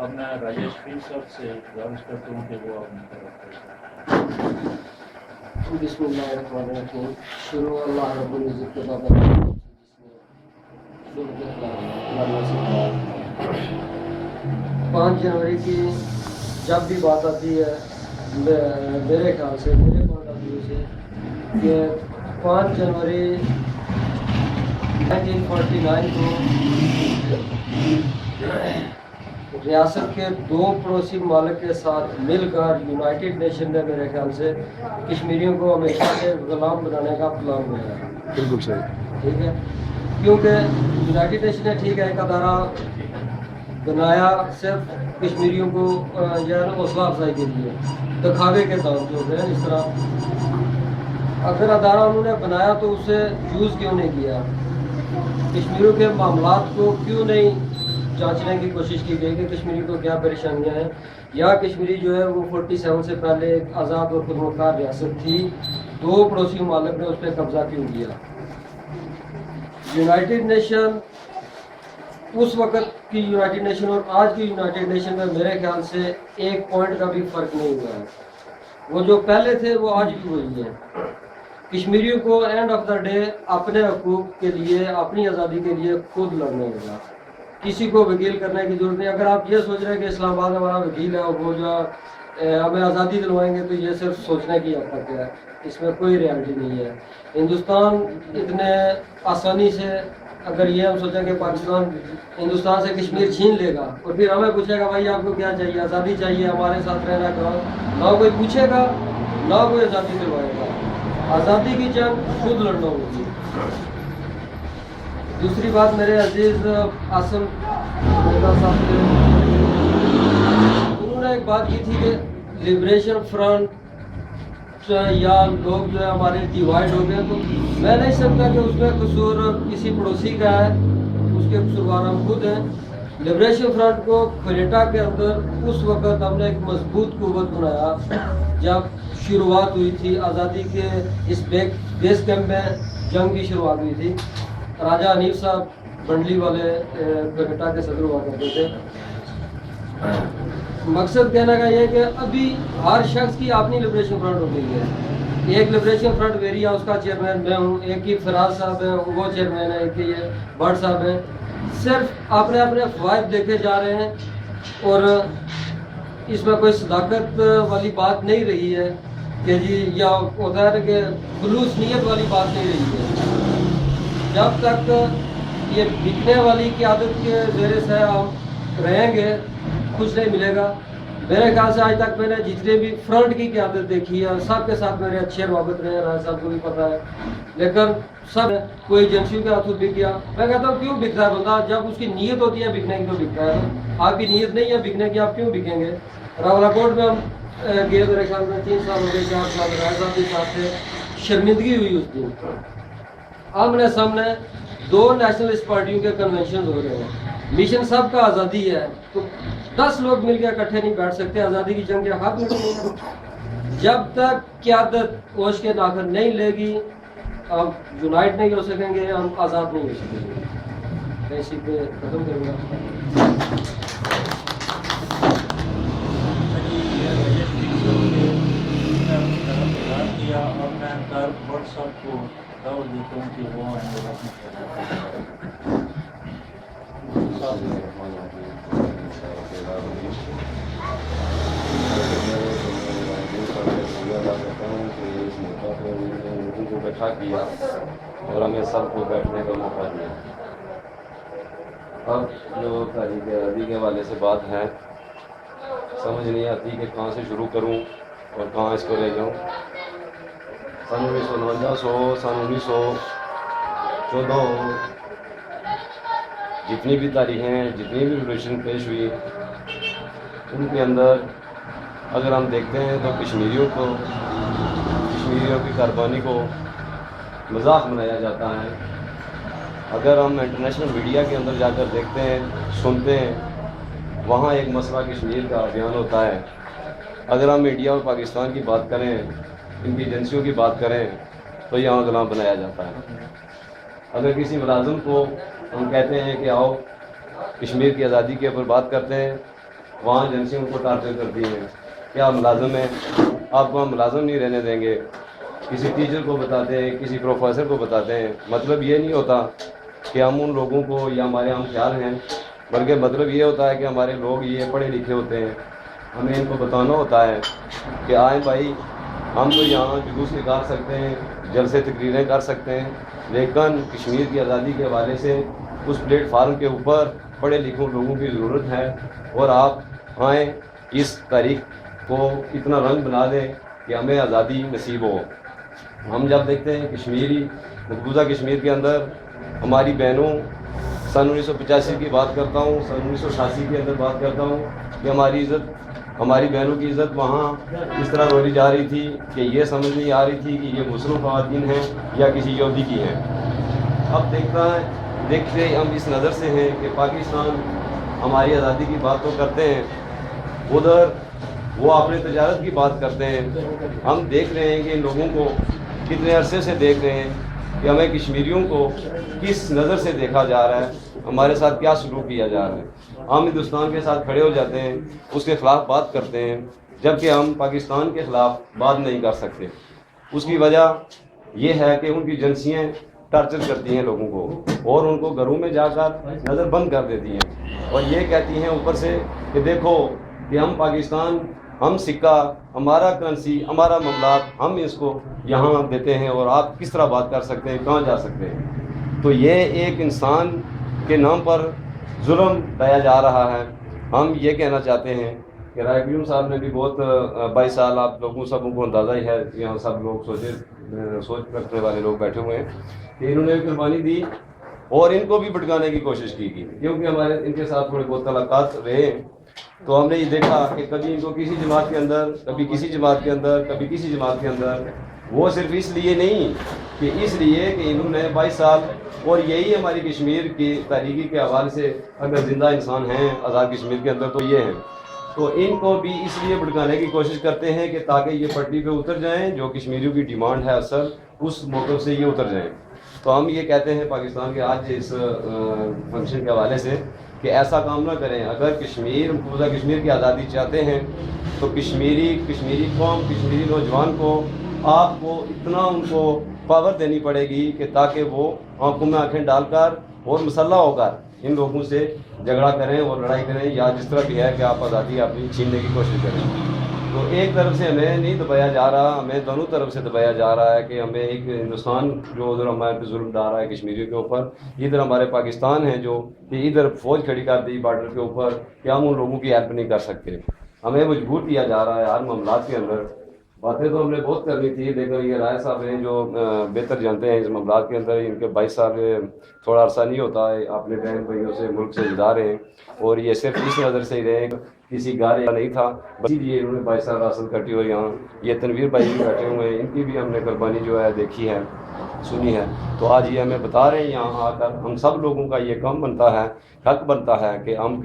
Speaker 2: अब मैं राजेश पीर साहब से गुजारिश करता हूँ कि वो अपनी ख्याल
Speaker 7: बिस्मिल्लाहिर्रहमानिर्रहीम। शुरू अल्लाह रब्बुल इज्जत के बाद 5 जनवरी की जब भी बात आती है मेरे ख्याल से, मेरे पॉइंट ऑफ व्यू से, कि 5 जनवरी 1949 को रियासत के 2 पड़ोसी ममालिक के साथ मिलकर यूनाइटेड नेशन ने मेरे ख्याल से कश्मीरियों को हमेशा से गुलाम बनाने का प्लान बनाया।
Speaker 4: बिल्कुल सही,
Speaker 7: ठीक है, क्योंकि यूनाइटेड नेशन ने ठीक है एक अदारा बनाया सिर्फ कश्मीरियों को जो है हौसला अफजाई के लिए, दिखावे के तौर पे होते हैं इस तरह। अगर अदारा उन्होंने बनाया तो उसे यूज़ क्यों नहीं किया, कश्मीरियों के मामलात को क्यों नहीं जांचने की कोशिश की गई कि कश्मीरी को क्या परेशानियां हैं, या कश्मीरी जो है वो 47 से पहले एक आज़ाद और खुदमुख्तार रियासत थी, 2 पड़ोसी ममालिक ने उस पर कब्जा क्यों किया। यूनाइटेड नेशन उस वक़्त की यूनाइटेड नेशन और आज की यूनाइटेड नेशन में मेरे ख्याल से एक पॉइंट का भी फ़र्क नहीं हुआ है। वो जो पहले थे वो आज भी वही है। کشمیریوں کو اینڈ آف دا ڈے اپنے حقوق کے لیے اپنی آزادی کے لیے خود لڑنا ہوگا. کسی کو وکیل کرنے کی ضرورت نہیں. اگر آپ یہ سوچ رہے ہیں کہ اسلام آباد ہمارا وکیل ہے اور وہ جو ہمیں آزادی دلوائیں گے تو یہ صرف سوچنے کی حد تک ہے, اس میں کوئی ریالٹی نہیں ہے. ہندوستان اتنے آسانی سے اگر یہ ہم سوچیں کہ پاکستان ہندوستان سے کشمیر چھین لے گا اور پھر ہمیں پوچھے گا بھائی آپ کو کیا چاہیے, آزادی چاہیے, ہمارے ساتھ رہنا کرو, نہ کوئی پوچھے گا نہ کوئی آزادی دلوائے گا. آزادی کی جنگ خود لڑنا ہوگی. دوسری بات میرے عزیز عاصم مرزا صاحب نے انہوں نے ایک بات کی تھی کہ لبریشن فرنٹ یا لوگ جو ہے ہمارے ڈیوائڈ ہو گئے, تو میں نہیں سمجھتا کہ اس میں قصور کسی پڑوسی کا ہے, اس کے قصوروار ہم خود ہیں. لبریشن فرنٹ کو کھلیٹا کے اندر اس وقت ہم نے ایک مضبوط قوت بنایا جب شروعات ہوئی تھی آزادی کے اس بیس کیمپ میں جنگ کی شروعات ہوئی تھی. راجہ حنیف صاحب بنڈلی والے کھلیٹا کے صدر ہوا کرتے تھے. مقصد کہنے کا یہ کہ ابھی ہر شخص کی اپنی لبریشن فرنٹ ہو گئی ہے. ایک لبریشن فرنٹ ویریا اس کا چیئرمین میں ہوں, ایک کی فراز صاحب ہیں وہ چیئرمین ہے, ایک یہ بٹ صاحب ہیں. صرف اپنے اپنے فوائد دیکھے جا رہے ہیں اور اس میں کوئی صداقت والی بات نہیں رہی ہے کہ جی, یا ہوتا ہے کہ خلوص نیت والی بات نہیں رہی ہے. جب تک یہ بکنے والی قیادت کے زیر سایہ ہم رہیں گے کچھ نہیں ملے گا. میرے خیال سے آج تک میں نے جتنے بھی فرنٹ کی قیادت دیکھی ہے سب کے ساتھ میرے اچھے روابط رہے, رائے صاحب کو بھی پتہ ہے, لیکن سب کوئی ایجنسیوں کے ہاتھوں بک گیا. میں کہتا ہوں کیوں بکتا ہے بندہ, جب اس کی نیت ہوتی ہے بکنے کی تو بکتا ہے. آپ کی نیت نہیں ہے بکنے کی, آپ کیوں بکیں گے. راولا کوٹ میں ہم گئے میرے خیال میں 3 سال ہو گئے, 4 سال رائے صاحب کے ساتھ سے شرمندگی ہوئی اس دن. آمنے سامنے 2 نیشنلسٹ پارٹیوں کے کنونشن ہو رہے ہیں. مشن سب کا آزادی ہے, تو 10 لوگ مل کے اکٹھے نہیں بیٹھ سکتے. آزادی کی جنگ کے حق میں نہیں. جب تک قیادت ہوش کے ناخن نہیں لے گی ہم یونائٹ نہیں ہو سکیں گے, ہم آزاد نہیں ہو سکیں گے. میں اسی پہ ختم کروں گا.
Speaker 2: اور میں واٹس ایپ کو دعوت دیتا ہوں کہ وہ
Speaker 8: کو بیٹھا کیا اور ہمیں سب کو بیٹھنے کا موقع دیا. اب جو تاریخ آزادی کے حوالے سے بات ہے سمجھ نہیں آتی کہ کہاں سے شروع کروں اور کہاں اس کو لے جاؤں. سن 1949 ہو, سن 1914 ہو, جتنی بھی تاریخیں جتنی بھی ریولیوشن پیش ہوئی ان کے اندر اگر ہم دیکھتے ہیں تو کشمیریوں کی قربانی کو مذاق بنایا جاتا ہے. اگر ہم انٹرنیشنل میڈیا کے اندر جا کر دیکھتے ہیں سنتے ہیں وہاں ایک مسئلہ کشمیر کا بیان ہوتا ہے. اگر ہم انڈیا اور پاکستان کی بات کریں, ان کی ایجنسیوں کی بات کریں تو یہاں غلام بنایا جاتا ہے. اگر کسی ملازم کو ہم کہتے ہیں کہ آؤ کشمیر کی آزادی کے اوپر بات کرتے ہیں وہاں ایجنسیوں کو ٹارگیٹ کرتی ہیں کہ آپ ملازم ہیں, آپ کو ہم ملازم نہیں رہنے دیں گے. کسی ٹیچر کو بتاتے ہیں, کسی پروفیسر کو بتاتے ہیں. مطلب یہ نہیں ہوتا کہ ہم ان لوگوں کو یا ہمارے ہم خیال ہیں, بلکہ مطلب یہ ہوتا ہے کہ ہمارے لوگ یہ پڑھے لکھے ہوتے ہیں. ہمیں ان کو بتانا ہوتا ہے کہ آئیں بھائی ہم تو یہاں جلوس نکال سکتے ہیں, جلسے تقریریں کر سکتے ہیں, لیکن کشمیر کی آزادی کے حوالے سے اس پلیٹ فارم کے اوپر پڑھے لکھے لوگوں کی ضرورت ہے. اور آپ آئیں اس تاریخ کو اتنا رنگ بنا دیں کہ ہمیں آزادی نصیب ہو. ہم جب دیکھتے ہیں کشمیری مقبوضہ کشمیر کے اندر ہماری بہنوں, سن 1985 کی بات کرتا ہوں, سن 1988 کے اندر بات کرتا ہوں کہ ہماری بہنوں کی عزت وہاں اس طرح رولی جا رہی تھی کہ یہ سمجھ نہیں آ رہی تھی کہ یہ مسلم خواتین ہیں یا کسی یہودی کی ہیں. اب دیکھتے ہم اس نظر سے ہیں کہ پاکستان ہماری آزادی کی بات تو کرتے ہیں, ادھر وہ اپنے تجارت کی بات کرتے ہیں. ہم دیکھ رہے ہیں کہ ان لوگوں کو کتنے عرصے سے دیکھ رہے ہیں کہ ہمیں کشمیریوں کو کس نظر سے دیکھا جا رہا ہے, ہمارے ساتھ کیا سلوک کیا جا رہا ہے. ہم ہندوستان کے ساتھ کھڑے ہو جاتے ہیں, اس کے خلاف بات کرتے ہیں, جبکہ ہم پاکستان کے خلاف بات نہیں کر سکتے. اس کی وجہ یہ ہے کہ ان کی ایجنسیاں ٹارچر کرتی ہیں لوگوں کو اور ان کو گھروں میں جا کر نظر بند کر دیتی ہیں اور یہ کہتی ہیں اوپر سے کہ دیکھو کہ ہم پاکستان، ہم سکہ، ہمارا کرنسی، ہمارا معاملات، ہم اس کو یہاں دیتے ہیں اور آپ کس طرح بات کر سکتے ہیں، کہاں جا سکتے ہیں. تو یہ ایک انسان کے نام پر ظلم ڈھایا جا رہا ہے. ہم یہ کہنا چاہتے ہیں کہ رائے قیوم صاحب نے بھی بہت 22 سال آپ لوگوں سب کو اندازہ ہی ہے، یہاں سب لوگ سوچ رکھنے والے لوگ بیٹھے ہوئے ہیں کہ انہوں نے قربانی دی اور ان کو بھی بھٹکانے کی کوشش کی کیونکہ ہمارے ان کے ساتھ تھوڑے بہت تعلقات رہے ہیں. تو ہم نے یہ دیکھا کہ کبھی ان کو کسی جماعت کے اندر، کبھی کسی جماعت کے اندر، کبھی کسی جماعت کے اندر، وہ صرف اس لیے نہیں کہ اس لیے کہ انہوں نے 22 سال، اور یہی ہماری کشمیر کی تاریخی کے حوالے سے اگر زندہ انسان ہیں آزاد کشمیر کے اندر تو یہ ہیں. تو ان کو بھی اس لیے بھٹکانے کی کوشش کرتے ہیں کہ تاکہ یہ پٹری پہ اتر جائیں، جو کشمیریوں کی ڈیمانڈ ہے اصل اس موقع سے یہ اتر جائیں. تو ہم یہ کہتے ہیں پاکستان کے آج اس فنکشن کے حوالے سے کہ ایسا کام نہ کریں. اگر مقبوضہ کشمیر کی آزادی چاہتے ہیں تو کشمیری قوم، کشمیری نوجوان کو آپ کو اتنا ان کو پاور دینی پڑے گی کہ تاکہ وہ آنکھوں میں آنکھیں ڈال کر اور مسلح ہو کر ان لوگوں سے جھگڑا کریں اور لڑائی کریں، یا جس طرح بھی ہے کہ آپ آزادی اپنی چھیننے کی کوشش کریں. تو ایک طرف سے ہمیں نہیں دبایا جا رہا، ہمیں دونوں طرف سے دبایا جا رہا ہے کہ ہمیں ایک ہندوستان جو ادھر ہمارے پہ ظلم ڈال رہا ہے کشمیریوں کے اوپر، ادھر ہمارے پاکستان ہے جو کہ ادھر فوج کھڑی کر دی بارڈر کے اوپر کہ ہم ان لوگوں کی ہیلپ نہیں کر سکتے. ہمیں مجبور کیا جا رہا ہے ہر معاملات کے اندر. باتیں تو ہم نے بہت کرنی تھی، لیکن یہ رائے صاحب ہیں جو بہتر جانتے ہیں اس معاملات کے اندر. ان کے 22 سال تھوڑا عرصہ نہیں ہوتا ہے، اپنے بہن بھائیوں سے ملک سے جدا رہے ہیں اور یہ صرف اس نظر سے ہی رہے کسی گھر نہیں تھا، اسی لیے انہوں نے 22 سال حاصل کٹی. اور یہاں یہ تنویر بھائی بھی بیٹھے ہوئے ہیں، ان کی بھی ہم نے قربانی جو ہے دیکھی ہے، سنی ہے. تو آج یہ ہمیں بتا رہے ہیں یہاں آ کر ہم سب لوگوں کا یہ کام بنتا ہے، حق بنتا ہے کہ ہم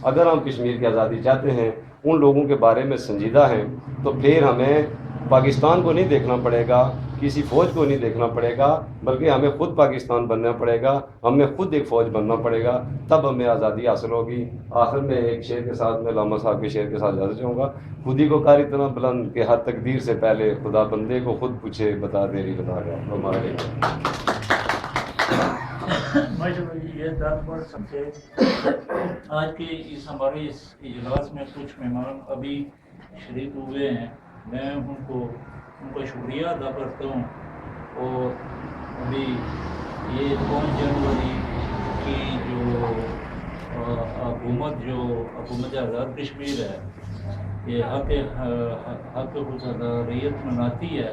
Speaker 8: اگر ہم کشمیر کی آزادی چاہتے ہیں، ان لوگوں کے بارے میں سنجیدہ ہیں، تو پھر ہمیں پاکستان کو نہیں دیکھنا پڑے گا، کسی فوج کو نہیں دیکھنا پڑے گا، بلکہ ہمیں خود پاکستان بننا پڑے گا، ہمیں خود ایک فوج بننا پڑے گا، تب ہمیں آزادی حاصل ہوگی. آخر میں ایک شعر کے ساتھ میں علامہ صاحب کے شعر کے ساتھ اجازت چاہوں گا. خودی کو کار اتنا بلند کہ ہر تقدیر سے پہلے خدا بندے کو خود پوچھے بتا تیری بتا گیا ہمارے.
Speaker 2: یہ درخواست سب سے آج کے اس ہمارے اس اجلاس میں کچھ مہمان ابھی شریک ہوئے ہیں، میں ان کا شکریہ ادا کرتا ہوں. اور ابھی یہ 5 جنوری کی جو حکومت آزاد کشمیر ہے، یہ حق خودارادیت مناتی ہے.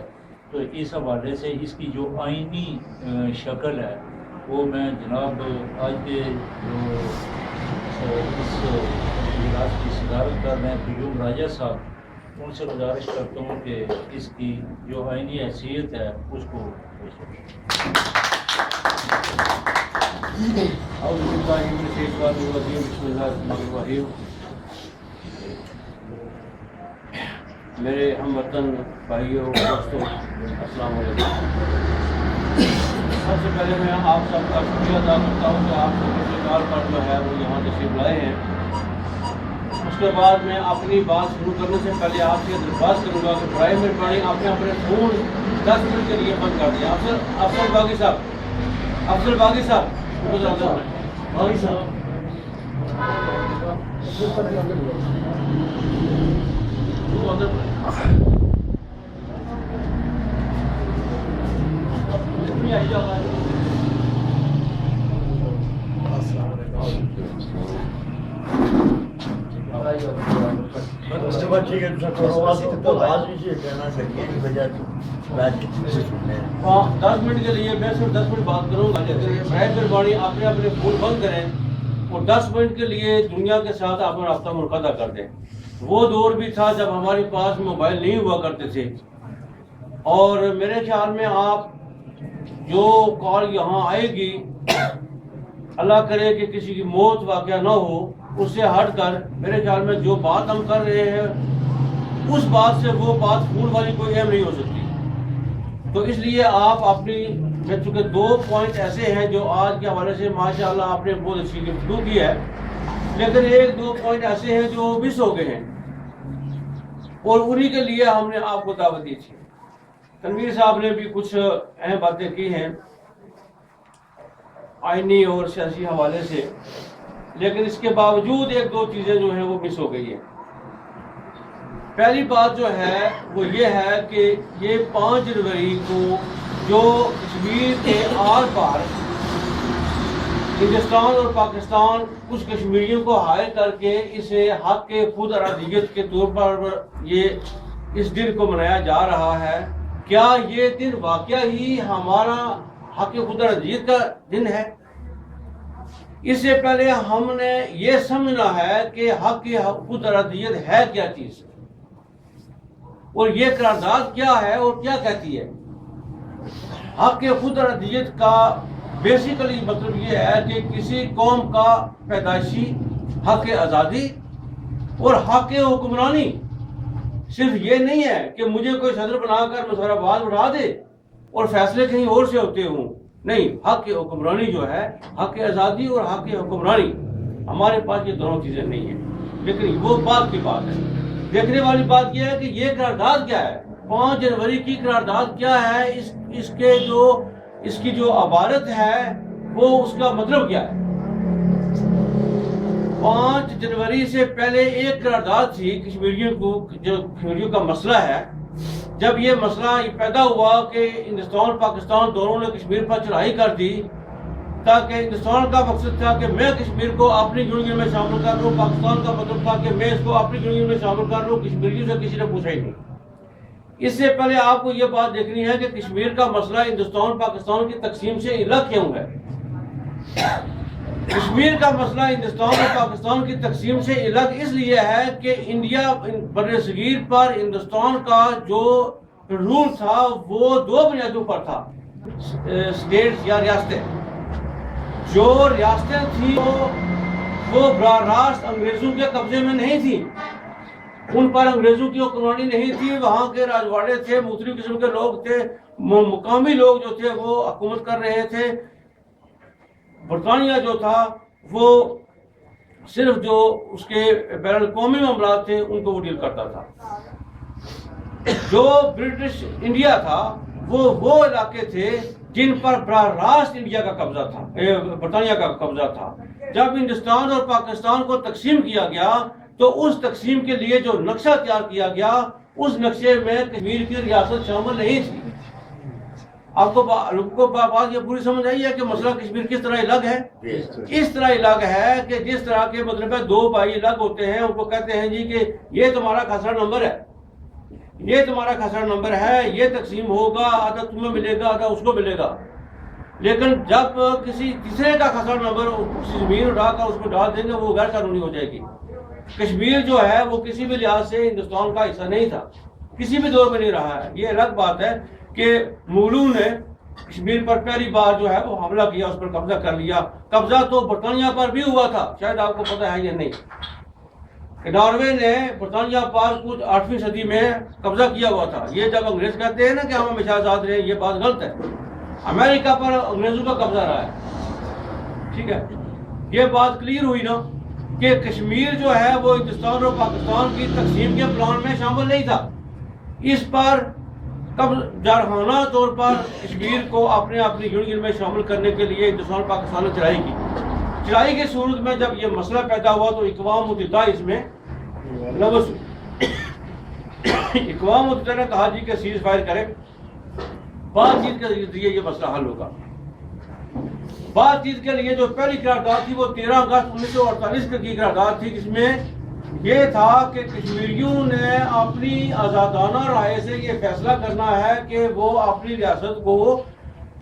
Speaker 2: تو اس حوالے سے اس کی جو آئینی شکل ہے وہ میں جناب آج کے جو اس اجلاس کی صدارت کر رہے ہیں قیوم راجہ صاحب، ان سے گزارش کرتا ہوں کہ اس کی جو آئینی حیثیت ہے اس کو
Speaker 9: میرے ہم وطن بھائیوں دوستوں السلام علیکم. سب سے پہلے میں آپ سب کا شکریہ ادا کرتا ہوں کہ آپ سب کے کال پر جو ہے وہ یہاں تشریف لائے ہیں. اس کے بعد میں اپنی بات شروع کرنے سے پہلے آپ سے درخواست کروں گا کہ برائے مہربانی آپ نے اپنے فون 10 منٹ کے لیے بند کر دیا. افضل باغی صاحب
Speaker 6: ٹھیک ہے.
Speaker 9: 10 منٹ کے لیے میں صرف 10 منٹ بات کروں گا. برائے مہربانی آپ نے اپنے فون بند کریں اور 10 منٹ کے لیے دنیا کے ساتھ اپنا رابطہ منقطع کر دیں. وہ دور بھی تھا جب ہمارے پاس موبائل نہیں ہوا کرتے تھے، اور میرے خیال میں آپ جو کال یہاں آئے گی، اللہ کرے کہ کسی کی موت واقعہ نہ ہو، اس سے ہٹ کر میرے خیال میں جو بات ہم کر رہے ہیں اس بات سے وہ بات فون والی کوئی اہم نہیں ہو سکتی. تو اس لیے آپ اپنی میں چونکہ 2 پوائنٹ ایسے ہیں جو آج کے حوالے سے ماشاءاللہ آپ نے بہت اچھی گفتگو کی ہے، لیکن 1-2 پوائنٹ ایسے ہیں جو مس ہو گئے ہیں، اور انہی کے لیے ہم نے آپ کو دعوت دی تھی. तनवीर साहब ने भी कुछ अहम बातें की हैं आईनी और सियासी हवाले से, लेकिन इसके बावजूद एक दो चीज़ें जो हैं वो मिस हो गई हैं। पहली बात जो है वो ये है कि ये 5 जनवरी को जो कश्मीर के आर पार हिंदुस्तान और पाकिस्तान कुछ कश्मीरियों को हायर करके इसे हक के खुद अरादियत के तौर पर ये इस दिन को मनाया जा रहा है, क्या ये दिन वाकया ही हमारा हक के खुद अरादियत का दिन है? इससे पहले हमने ये समझना है कि हक की खुद अरादियत है क्या चीज, और ये करारदाद क्या है और क्या कहती है। हक के खुद अरादियत का बेसिकली मतलब ये है कि किसी कौम का पैदाइशी हक आज़ादी और हक हुक्मरानी। सिर्फ ये नहीं है कि मुझे कोई सदर बनाकर मुसहराबाद उठा दे और फैसले कहीं और से होते हों, नहीं, हक हुक्मरानी जो है, हक आज़ादी और हक हुक्मरानी, हमारे पास ये दोनों चीज़ें नहीं है। लेकिन वो बात की बात है, देखने वाली बात यह है कि ये करारदाद क्या है, 5 जनवरी की करारदाद क्या है, इसकी जो अबारत है वो उसका मतलब क्या है। 5 जनवरी से पहले एक करारदाद थी कश्मीरियों का मसला है। जब ये मसला पैदा हुआ कि हिंदुस्तान पाकिस्तान दोनों ने कश्मीर पर चढ़ाई कर दी, ताकि हिंदुस्तान का मकसद था कि मैं कश्मीर को अपनी यूनियन में शामिल कर लूँ, पाकिस्तान का मतलब था कि मैं इसको अपनी यूनियन में शामिल कर लूँ। कश्मीरियों से किसी ने पूछा ही नहीं। इससे पहले आपको ये बात देखनी है कि कश्मीर का मसला हिंदुस्तान पाकिस्तान की तकसीम से अलग क्यों है। कश्मीर का मसला हिंदुस्तान और पाकिस्तान की तकसीम से अलग इसलिए है कि इंडिया बर्र-ए-सगीर पर हिंदुस्तान का जो रूल था वो 2 बुनियादों पर था, स्टेट्स या रियासतें। जो रियासतें थी वो बराह रास्त अंग्रेजों के कब्जे में नहीं थी, उन पर अंग्रेजों की हुक्मरानी नहीं थी। वहाँ के राजवाड़े थे, मुख्तलिफ किस्म के लोग थे, मुकामी लोग जो थे वो हुकूमत कर रहे थे। बरतानिया जो था वो सिर्फ जो उसके बैरुल कौमी मामला थे उनको वो डील करता था। जो ब्रिटिश इंडिया था वो इलाके थे जिन पर बराह रास्त इंडिया का कब्जा था, बरतानिया का कब्जा था। जब हिंदुस्तान और पाकिस्तान को तकसीम किया गया तो उस तकसीम के लिए जो नक्शा तैयार किया गया, उस नक्शे में कश्मीर की रियासत शामिल नहीं थी। आपको बात ये पूरी समझ आई है कि मसला कश्मीर किस तरह अलग है। इस तरह अलग है कि जिस तरह के मतलब है 2 भाई अलग होते हैं, उनको कहते हैं जी कि ये तुम्हारा खसरा नंबर है, ये तुम्हारा खसरा नंबर है, ये तकसीम होगा, आधा तुम्हें मिलेगा आधा उसको मिलेगा। लेकिन जब किसी तीसरे का खसरा नंबर उसी जमीन उठाकर उसको डाल देंगे वो गैर कानूनी हो जाएगी। कश्मीर जो है वो किसी भी लिहाज से हिंदुस्तान का हिस्सा नहीं था, किसी भी दौर में नहीं रहा है। ये अलग बात है कि मुगलों ने कश्मीर पर पहली बार जो है वो हमला किया, उस पर कब्जा कर लिया। कब्जा तो बरतानिया पर भी हुआ था, शायद आपको पता है या नहीं, कि नॉर्वे ने बरतानिया पर कुछ 8वीं सदी में कब्जा किया हुआ था। ये जब अंग्रेज कहते हैं ना कि हम हमेशा आजाद रहे, ये बात गलत है। अमेरिका पर अंग्रेजों का कब्जा रहा है, ठीक है। ये बात क्लियर हुई ना कि कश्मीर जो है वो हिंदुस्तान और पाकिस्तान की तकसीम के प्लान में शामिल नहीं था। इस पर कब जारहाना तौर पर कश्मीर को अपनी यूनियन में शामिल करने के लिए हिंदुस्तान पाकिस्तान ने चढ़ाई की। चढ़ाई की सूरत में जब ये मसला पैदा हुआ तो इक़वाम मुत्तहिदा इसमें लवस इक़वाम मुत्तहिदा ने कहा जी कि सीज फायर करें, बातचीत के जरिए ये मसला हल होगा। बातचीत के लिए जो पहली करारदाद थी वो 13 अगस्त 1948 की करारदाद थी, जिसमें ये था कि कश्मीरियों ने अपनी आज़ादाना राय से ये फैसला करना है कि वो अपनी रियासत को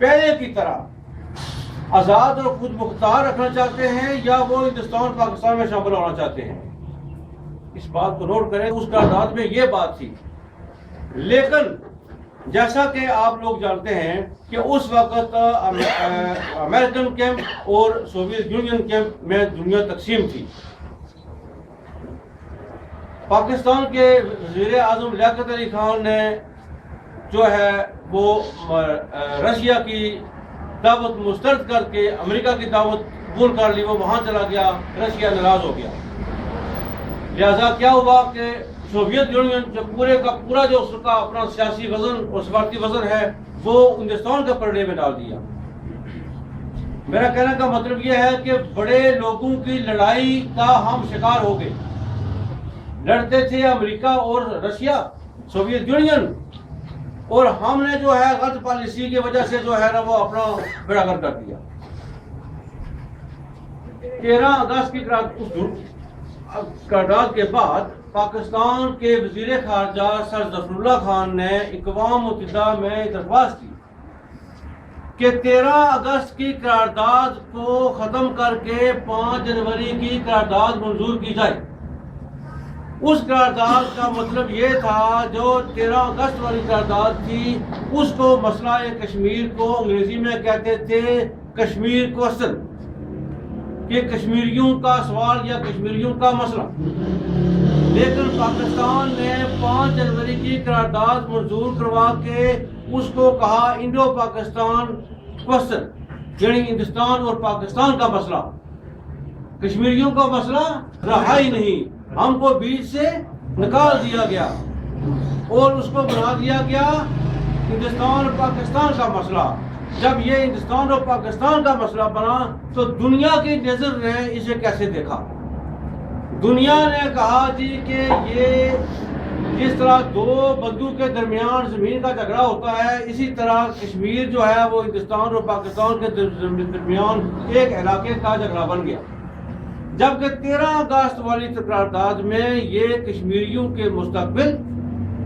Speaker 9: पहले की तरह आज़ाद और खुद मुख्तार रखना चाहते हैं या वो हिंदुस्तान पाकिस्तान में शामिल होना चाहते हैं। इस बात को नोट करें, उस करारदाद में ये बात थी। लेकिन जैसा कि आप लोग जानते हैं कि उस वक्त अमेरिकन कैंप और सोवियत यूनियन कैंप में दुनिया तकसीम थी। पाकिस्तान के वज़ीर आज़म लियाकत अली खान ने जो है वो रशिया की दावत मुस्तरद करके अमेरिका की दावत कबूल कर ली, वो वहाँ चला गया, रशिया नाराज़ हो गया। लिहाजा क्या हुआ कि सोवियत यूनियन जो पूरे का पूरा जो उसका अपना सियासी वजन और सफारती वजन है वो हिंदुस्तान के पलड़े में डाल दिया। मेरा कहने का मतलब यह है कि बड़े लोगों की लड़ाई का हम शिकार हो गए। लड़ते थे अमेरिका और रशिया, सोवियत यूनियन, और हमने जो है गलत पॉलिसी की वजह से जो है ना वो अपना बेड़ागर कर दिया। 13 अगस्त की करारदाद के बाद पाकिस्तान के वजीर खारजा सर जफरुल्लाह खान ने अक़वाम मुत्तहिदा में दरख्वास्त की कि 13 अगस्त की करारदाद को ख़त्म करके 5 जनवरी की करारदाद मंजूर की जाए। उस करारदाद का मतलब ये था, जो 13 अगस्त वाली करारदाद थी उसको मसला कश्मीर को अंग्रेजी में कहते थे कश्मीर क्वेश्चन, कि कश्मीरियों का सवाल या कश्मीरियों का मसला। लेकिन पाकिस्तान ने 5 जनवरी की करारदाद मंजूर करवा के उसको कहा इंडो पाकिस्तान क्वेश्चन, यानी हिंदुस्तान और पाकिस्तान का मसला। कश्मीरियों का मसला रहा ही नहीं, हमको बीच से निकाल दिया गया और उसको बना दिया गया हिंदुस्तान और पाकिस्तान का मसला। जब ये हिंदुस्तान और पाकिस्तान का मसला बना तो दुनिया की नजर ने इसे कैसे देखा? दुनिया ने कहा जी कि ये जिस तरह 2 बंदू के दरमियान जमीन का झगड़ा होता है, इसी तरह कश्मीर जो है वो हिंदुस्तान और पाकिस्तान के दरमियान एक इलाके का झगड़ा बन गया। जबकि 13 अगस्त वाली करारदाद में ये कश्मीरियों के मुस्तकबिल,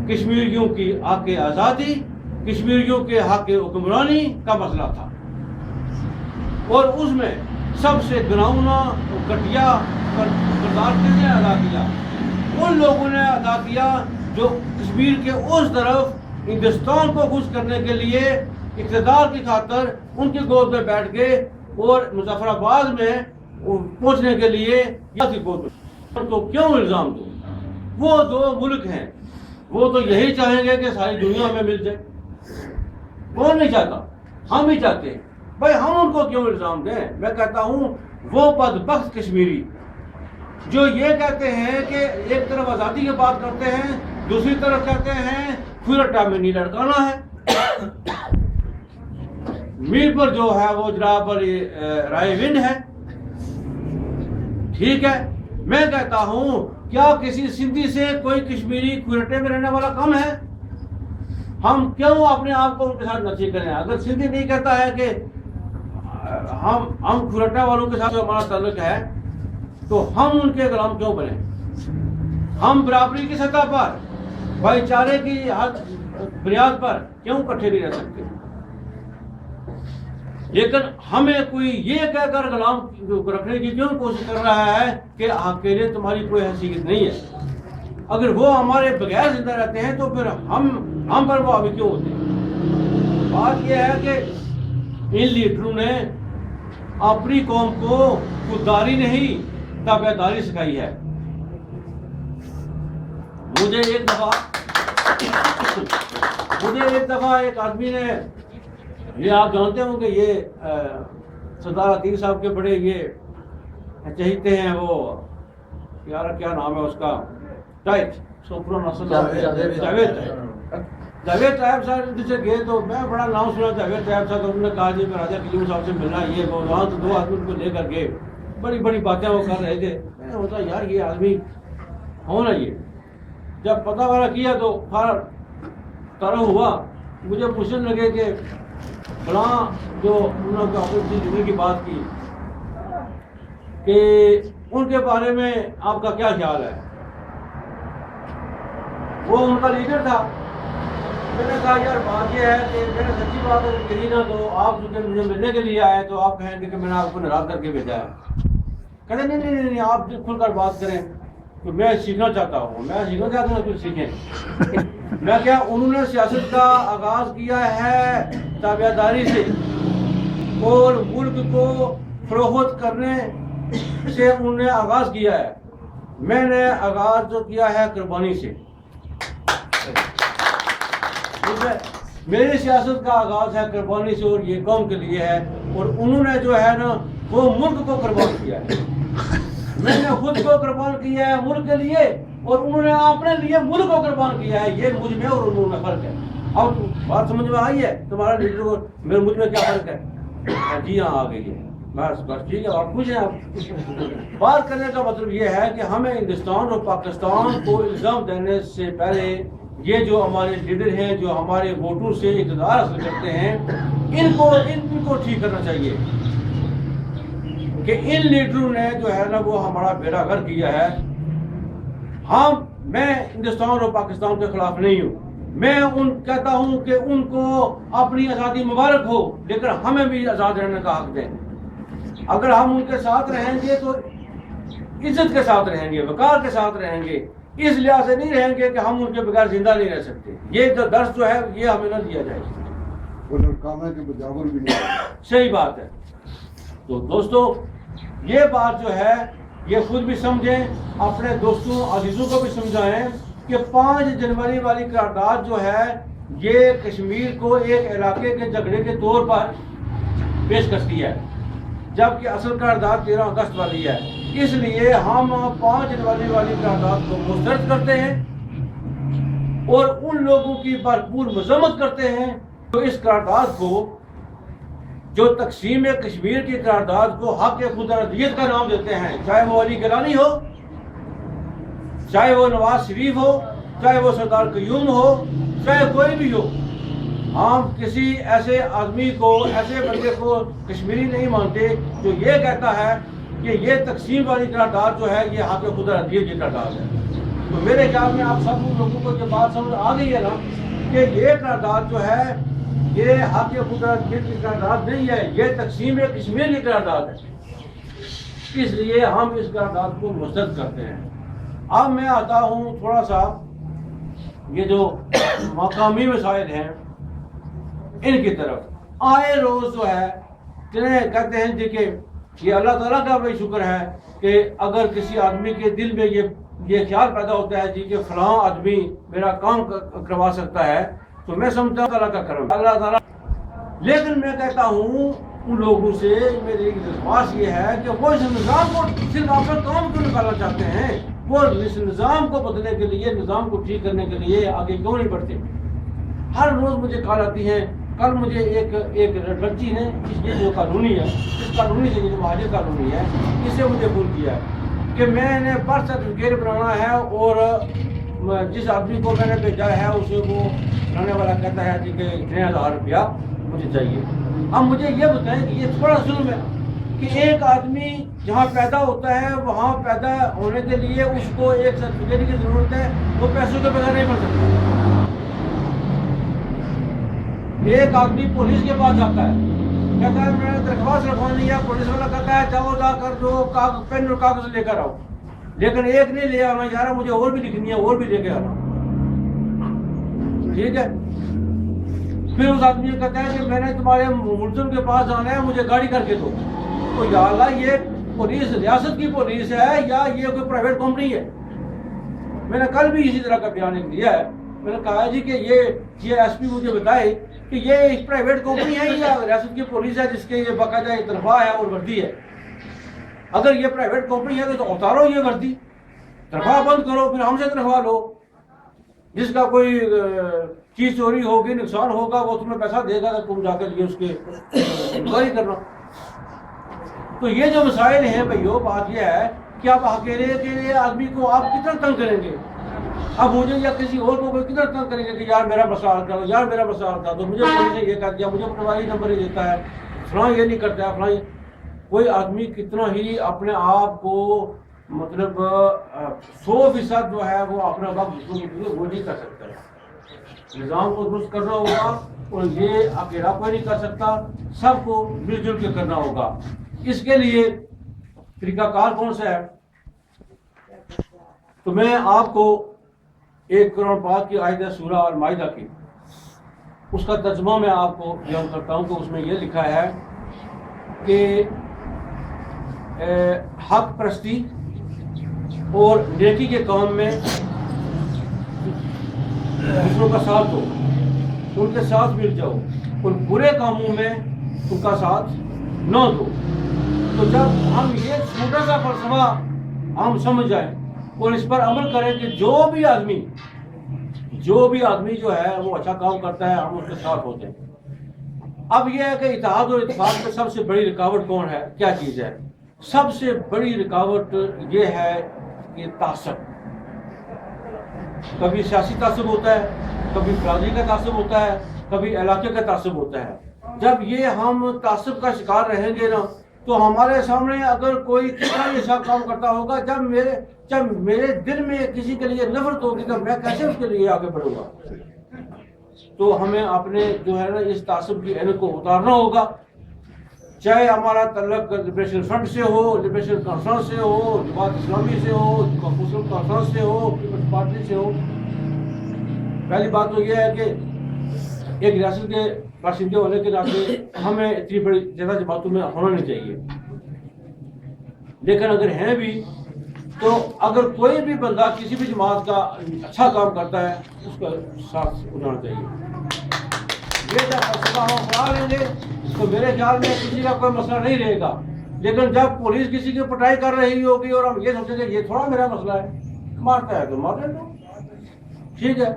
Speaker 9: कश्मीरियों की हक आज़ादी, कश्मीरियों के हक हुक्मरानी का मसला था। और उसमें सबसे घिनौना और घटिया किरदार किसने अदा किया? उन लोगों ने अदा किया जो कश्मीर के उस तरफ हिंदुस्तान को खुश करने के लिए इक़्तिदार की खातर उनकी गोद में बैठ गए और मुजफ्फराबाद में पहुंचने के लिए तो क्यों इल्जाम दो? वो 2 मुल्क हैं, वो तो यही चाहेंगे कि सारी दुनिया में मिल जाए। कौन नहीं चाहता? हम ही चाहते हैं। भाई हम उनको क्यों इल्जाम दें? मैं कहता हूं वो बदबख्त कश्मीरी जो ये कहते हैं कि एक तरफ आज़ादी की बात करते हैं, दूसरी तरफ कहते हैं खुरटा में नहीं लड़काना है। मीर पर जो है वो जनाब राय विंड है, ठीक है। मैं कहता हूं क्या किसी सिंधी से कोई कश्मीरी खुरटे में रहने वाला कम है? हम क्यों अपने आप को उनके साथ नची करें? अगर सिंधी नहीं कहता है कि हम खुरटा वालों के साथ हमारा ताल्लुक है तो हम उनके गुलाम क्यों बने? हम बराबरी की सतह पर, भाईचारे की बुनियाद पर क्यों इकट्ठे नहीं रह सकते? लेकिन हमें कोई ये कहकर गुलाम रखने की क्यों कोशिश कर रहा है कि अकेले तुम्हारी कोई हैसियत नहीं है? अगर वो हमारे बगैर जिंदा रहते हैं तो फिर हम पर वो अभी क्यों होते हैं? बात यह है कि इन लीडरों ने अपनी कौम को खुददारी नहीं ताबेदारी सिखाई है। मुझे एक दफा एक आदमी ने, ये आप जानते होंगे, ये सरदार अतीक साहब के बड़े ये चहीते हैं, वो यार क्या नाम है उसका, जावेद साहब से गए तो मैं बड़ा नाम सुना जावेद साहब साहब, तो उन्होंने कहा जी मैं राजा क्यूम साहब से मिलना, ये वो, वहाँ तो 2 आदमी उनको लेकर गए, बड़ी बड़ी बातें वो कर रहे थे। मैंने सोचा यार ये आदमी कौन है? ये जब पता वाला किया तो तरह हुआ, मुझे पूछने लगे कि फला जो उन्होंने अपनी जिंदगी की बात की कि उनके बारे में आपका क्या ख्याल है? वो उनका लीडर था। मैंने कहा यार बात यह है कि मैंने सच्ची बात अगर कही ना तो आप जो मुझे मिलने के लिए आए तो आप कहेंगे कि मैंने आपको नाराज करके भेजा है। कहते नहीं, आप खुलकर बात करें तो मैं सीखना चाहता हूँ। मैं सीखना चाहता हूँ, कुछ सीखें। मैं क्या, उन्होंने सियासत का आगाज किया है ताबेदारी से और मुल्क को फरोख्त करने से उन्होंने आगाज किया है। मैंने आगाज जो किया है कुर्बानी से। मेरी सियासत का आगाज है कुर्बानी से और ये कौम के लिए है। और उन्होंने जो है ना वो मुल्क को कुर्बान किया है। मैंने खुद को कुर्बान किया है मुल्क के लिए, और उन्होंने अपने लिए मुल्क को कुर्बान किया है। ये मुझ में और उन्होंने फर्क है। अब बात समझ में आई है तुम्हारा लीडर को मेरे मुझ में क्या फर्क है? जी हाँ, आ गई है। बस बस ठीक है, आप पूछें। आप बात करने का मतलब ये है कि हमें हिंदुस्तान और पाकिस्तान को इल्ज़ाम देने से पहले ये जो हमारे लीडर हैं, जो हमारे वोटों से इक़्तिदार हासिल करते हैं, इनको ठीक करना चाहिए कि इन लीडरों ने जो है ना वो हमारा बेड़ा गर्क किया है। मैं हिंदुस्तान और पाकिस्तान के खिलाफ नहीं हूँ। मैं कहता हूँ कि उनको अपनी आज़ादी मुबारक हो, लेकिन हमें भी आज़ाद रहने का हक दें। अगर हम उनके साथ रहेंगे तो इज्जत के साथ रहेंगे, वक़ार के साथ रहेंगे, इस लिहाज से नहीं रहेंगे कि हम उनके बगैर जिंदा नहीं रह सकते। ये जो दर्श जो है ये हमें न दिया जाए। सही बात है। तो दोस्तों, ये बात जो है ये खुद भी समझें, अपने दोस्तों अजीजों को भी समझाएं कि 5 जनवरी वाली करारदाद जो है ये कश्मीर को एक इलाके के झगड़े के तौर पर पेश करती है, जबकि असल करारदाद 13 अगस्त वाली है। इसलिए हम 5 जनवरी वाली करारदाद को मुस्तरद करते हैं और उन लोगों की भरपूर मजम्मत करते हैं तो इस करारदाद को, जो तकसीम कश्मीर की करारदाद को हक खुद अरदियत का नाम देते हैं, चाहे वो अली गिलानी हो, चाहे वो नवाज शरीफ हो, चाहे वो सरदार कयूम हो, चाहे कोई भी हो, हम किसी ऐसे आदमी को, ऐसे बंदे को कश्मीरी नहीं मानते जो ये कहता है कि ये तकसीम वाली करारदाद जो है ये हक खुद अरदियत की करारदाद है। तो मेरे ख्याल में आप सब लोगों को ये बात समझ आ गई है ना कि ये करारदाद जो है ये हक खुद अरदियत की करारदाद नहीं है, ये तकसीम कश्मीर की करारदाद है। इसलिए हम इस करारदाद को मुस्तरद करते हैं। अब मैं आता हूँ थोड़ा सा ये जो मकामी मसाइल हैं इनकी तरफ। आए रोज जो है कहते हैं जी कि ये अल्लाह ताला का भी शुक्र है कि अगर किसी आदमी के दिल में ये ख्याल पैदा होता है जी कि फलां आदमी मेरा काम करवा सकता है, तो मैं समझता हूँ अल्लाह का करम, अल्लाह ताला। लेकिन मैं कहता हूँ उन लोगों से मेरी दरख्वास्त ये है कि वो इस निज़ाम को सिर्फ अपना काम क्यों निकालना चाहते हैं, वो इस निज़ाम को बदलने के लिए, निज़ाम को ठीक करने के लिए आगे क्यों नहीं बढ़ते। हर रोज़ मुझे कॉल आती है। कल मुझे एक लड़की ने, ये जो कानूनी है, इस कानूनी से जो महाजिर कानूनी है, इससे मुझे फ़ोन किया है कि मैंने बर्थ सर्टिफिकेट बनाना है और जिस आदमी को मैंने भेजा है उसे वो बनाने वाला कहता है कि 6,000 रुपया मुझे चाहिए। अब मुझे ये बताएं कि ये थोड़ा जुल्म है कि एक आदमी जहाँ पैदा होता है वहाँ पैदा होने के लिए उसको एक सर्टिफिकेट की ज़रूरत है, वो पैसों के बगैर नहीं बन सकता। एक आदमी पुलिस के पास जाता है, कहता है मैंने दरख्वास्त रखवानी है, पुलिस वाला कहता है जाओ जाकर जो पेन और कागज लेकर आओ, लेकिन एक नहीं ले आना यार, मुझे और भी लिखनी है, और भी लेके आना। ठीक है, फिर उस आदमी कहता है कि मैंने तुम्हारे मुलजिम के पास जाना है, मुझे गाड़ी करके दो। तो या अल्लाह, ये पुलिस रियासत की पुलिस है या ये कोई प्राइवेट कंपनी है? मैंने कल भी इसी तरह का बयान दिया है। मैंने कहा जी कि ये एसपी मुझे बताए कि ये एक प्राइवेट कंपनी है या रियासत की पुलिस है जिसके ये बाकायदा एक तनख्वाह है और वर्दी है। अगर ये प्राइवेट कंपनी है तो उतारो ये वर्दी, तनख्वाह बंद करो, फिर हमसे तनख्वाह लो। जिसका कोई चीज चोरी होगी, नुकसान होगा, वो तुम्हें पैसा देगा तो तुम जाकर ये उसके इंक्वायरी करना। तो ये जो मसाइल हैं भैया, बात ये है कि आप अकेले आदमी को आप कितना तंग करेंगे। अब मुझे या किसी और को कितना तंग करेंगे कि यार मेरा मसला हल कर दो, यार मेरा मसला हल कर दो। मुझे पुलिस ने ये कर दिया, मुझे पटवारी नंबर ही देता है, फलां ये नहीं करता है, फलां। कोई आदमी कितना ही अपने आप को मतलब 100% जो है वो अपना वक्त वो नहीं कर सकता है। निज़ाम को दुरुस्त करना होगा और ये अकेला कोई नहीं कर सकता, सबको मिलजुल के करना होगा। इसके लिए तरीकाकार कौन सा है? तो मैं आपको एक कुरान पाक की आयत सूरा और माइदा की, उसका तर्जुमा मैं आपको बयान करता हूँ। तो उसमें ये लिखा है कि हक परस्ती और नेकी के काम में दूसरों का साथ दो, उनके साथ मिल जाओ, और बुरे कामों में उनका साथ न दो। तो जब हम ये छोटा सा फलसफा हम समझ जाएं और इस पर अमल करें कि जो भी आदमी जो है वो अच्छा काम करता है, हम उसके साथ होते हैं। अब यह है कि इत्तेहाद और इत्तेफाक में सबसे बड़ी रुकावट कौन है, क्या चीज़ है? सबसे बड़ी रुकावट ये है कि तासब। कभी सियासी तासब होता है, कभी बरादरी का तासब होता है, कभी इलाके का तासब होता है। जब ये हम तासब का शिकार रहेंगे ना, तो हमारे सामने अगर कोई कितना ऐसा काम करता होगा, जब मेरे दिल में किसी के लिए नफरत होगी तो मैं कैसे उसके लिए आगे बढ़ूंगा? तो हमें अपने जो है ना इस तासब की ऐनक को उतारना होगा, चाहे हमारा तल्लक लिबरेशन फ्रंट से हो, लिबरेशन कॉन्फ्रेंस से हो, जमात इस्लामी से हो, मुस्लिम कॉन्फ्रेंस से हो, पीपल्स पार्टी से हो। पहली बात तो यह है कि एक रियासत के बाशिंदे होने के नाते हमें इतनी बड़ी ज़्यादा जमातों में होना नहीं चाहिए, लेकिन अगर हैं भी तो अगर कोई भी बंदा किसी भी जमात का अच्छा काम करता है उसका साथ उठाना चाहिए। ये जब फलसफा हम अपना लेंगे तो मेरे ख्याल में किसी का कोई मसला नहीं रहेगा। लेकिन जब पुलिस किसी की पिटाई कर रही होगी और हम ये सोचेंगे ये थोड़ा मेरा मसला है, मारता है तो मार दो, ठीक है।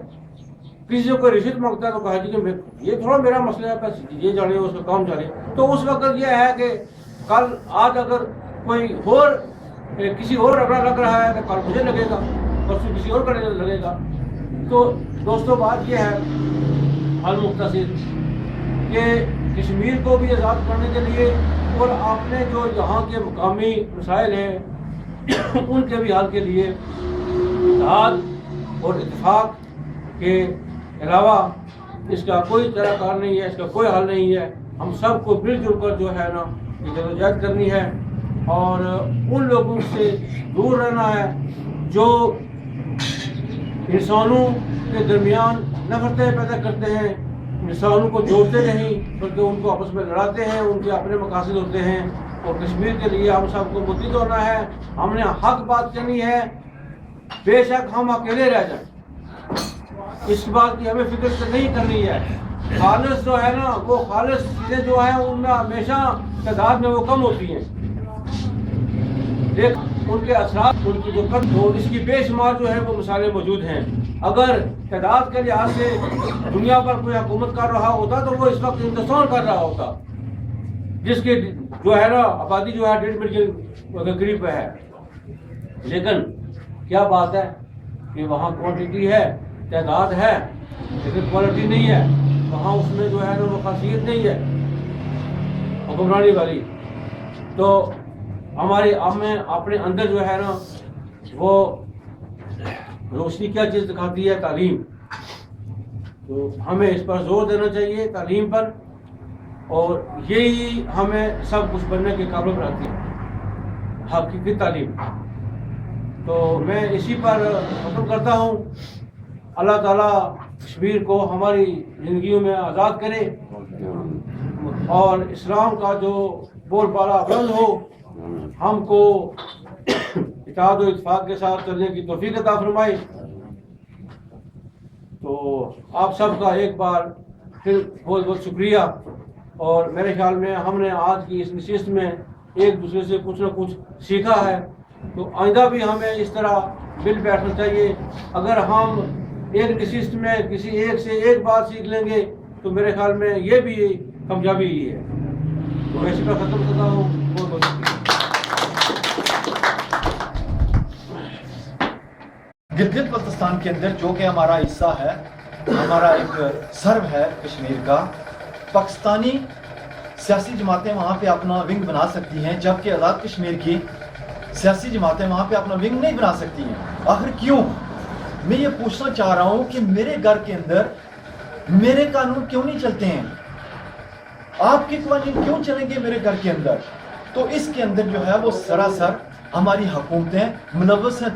Speaker 9: किसी से कोई रिश्वत मांगता है तो कहा कि ये थोड़ा मेरा मसला है, बस ये जाने उसका काम जाने। तो उस वक्त ये है कि कल आज अगर कोई और किसी और रगड़ा लग रहा है तो कल मुझे लगेगा, परसों किसी और करने लगेगा। तो दोस्तों बात ये है हाल मुख्तसर कि कश्मीर को भी आज़ाद करने के लिए और आपने जो यहाँ के मकामी मसाइल हैं उनके भी हल के लिए इत्तेहाद और इत्तेफाक के अलावा इसका कोई तरीक़ाकार नहीं है, इसका कोई हल नहीं है। हम सबको मिलजुल कर जो है ना ये जदोजहद करनी है और उन लोगों से दूर रहना है जो इंसानों के दरमियान नफरतें पैदा करते हैं, इंसानों को जोड़ते नहीं बल्कि उनको आपस में लड़ाते हैं, उनके अपने मकासद होते हैं। और कश्मीर के लिए हम सबको मुत्तहिद होना है, हमने हक बात करनी है, बेशक हम अकेले रह जाएं, इस बात की हमें फिक्र नहीं करनी है। खालिस जो है ना वो खालिस चीज़ें जो हैं उनमें हमेशा तादाद में वो कम होती हैं, लेकिन उनके असरात उनकी जो कम हो इसकी बेशुमार जो है वो मिसालें मौजूद हैं। अगर तादाद के लिहाज से दुनिया पर कोई हुकूमत कर रहा होता तो वो इस वक्त हिंदुस्तान कर रहा होता, जिसकी जो है ना आबादी जो है 1.5 मिलियन के करीब है। लेकिन क्या बात है कि वहाँ क्वांटिटी है, तादाद है, लेकिन क्वालिटी नहीं है। वहाँ उसमें जो है ना वो खासियत नहीं है हुक्मरानी वाली। तो हमारे हमें अपने अंदर जो है ना वो रोशनी क्या चीज़ दिखाती है, तालीम। तो हमें इस पर जोर देना चाहिए, तालीम पर, और यही हमें सब कुछ बनने के काबिल बनाती है, हकीकी तालीम। तो मैं इसी पर खत्म करता हूँ। अल्लाह ताला कश्मीर को हमारी ज़िंदगियों में आज़ाद करे और इस्लाम का जो बोलबाला बुलंद हो, हमको इत्तेहाद और इत्तेफाक के साथ चलने की तौफीक अता फरमाए। तो आप सबका एक बार फिर बहुत बहुत शुक्रिया। और मेरे ख्याल में हमने आज की इस नशिस्त में एक दूसरे से कुछ ना कुछ सीखा है, तो आइंदा भी हमें इस तरह मिल बैठना चाहिए। अगर हम एक नशिस्त में किसी एक से एक बात सीख लेंगे तो मेरे ख्याल में ये भी कामयाबी ही है। तो मैं इसी पर ख़त्म करता हूँ। बहुत बहुत शुक्रिया।
Speaker 6: गिलगित बल्तिस्तान के अंदर जो कि हमारा हिस्सा है, हमारा एक सर्व है कश्मीर का, पाकिस्तानी सियासी जमातें वहाँ पे अपना विंग बना सकती हैं, जबकि आज़ाद कश्मीर की सियासी जमातें वहाँ पे अपना विंग नहीं बना सकती हैं। आखिर क्यों? मैं ये पूछना चाह रहा हूँ कि मेरे घर के अंदर मेरे कानून क्यों नहीं चलते हैं? आपके कानून क्यों चलेंगे मेरे घर के अंदर? तो इसके अंदर जो है वो सरासर हमारी हुकूमतें मुलव्वस हैं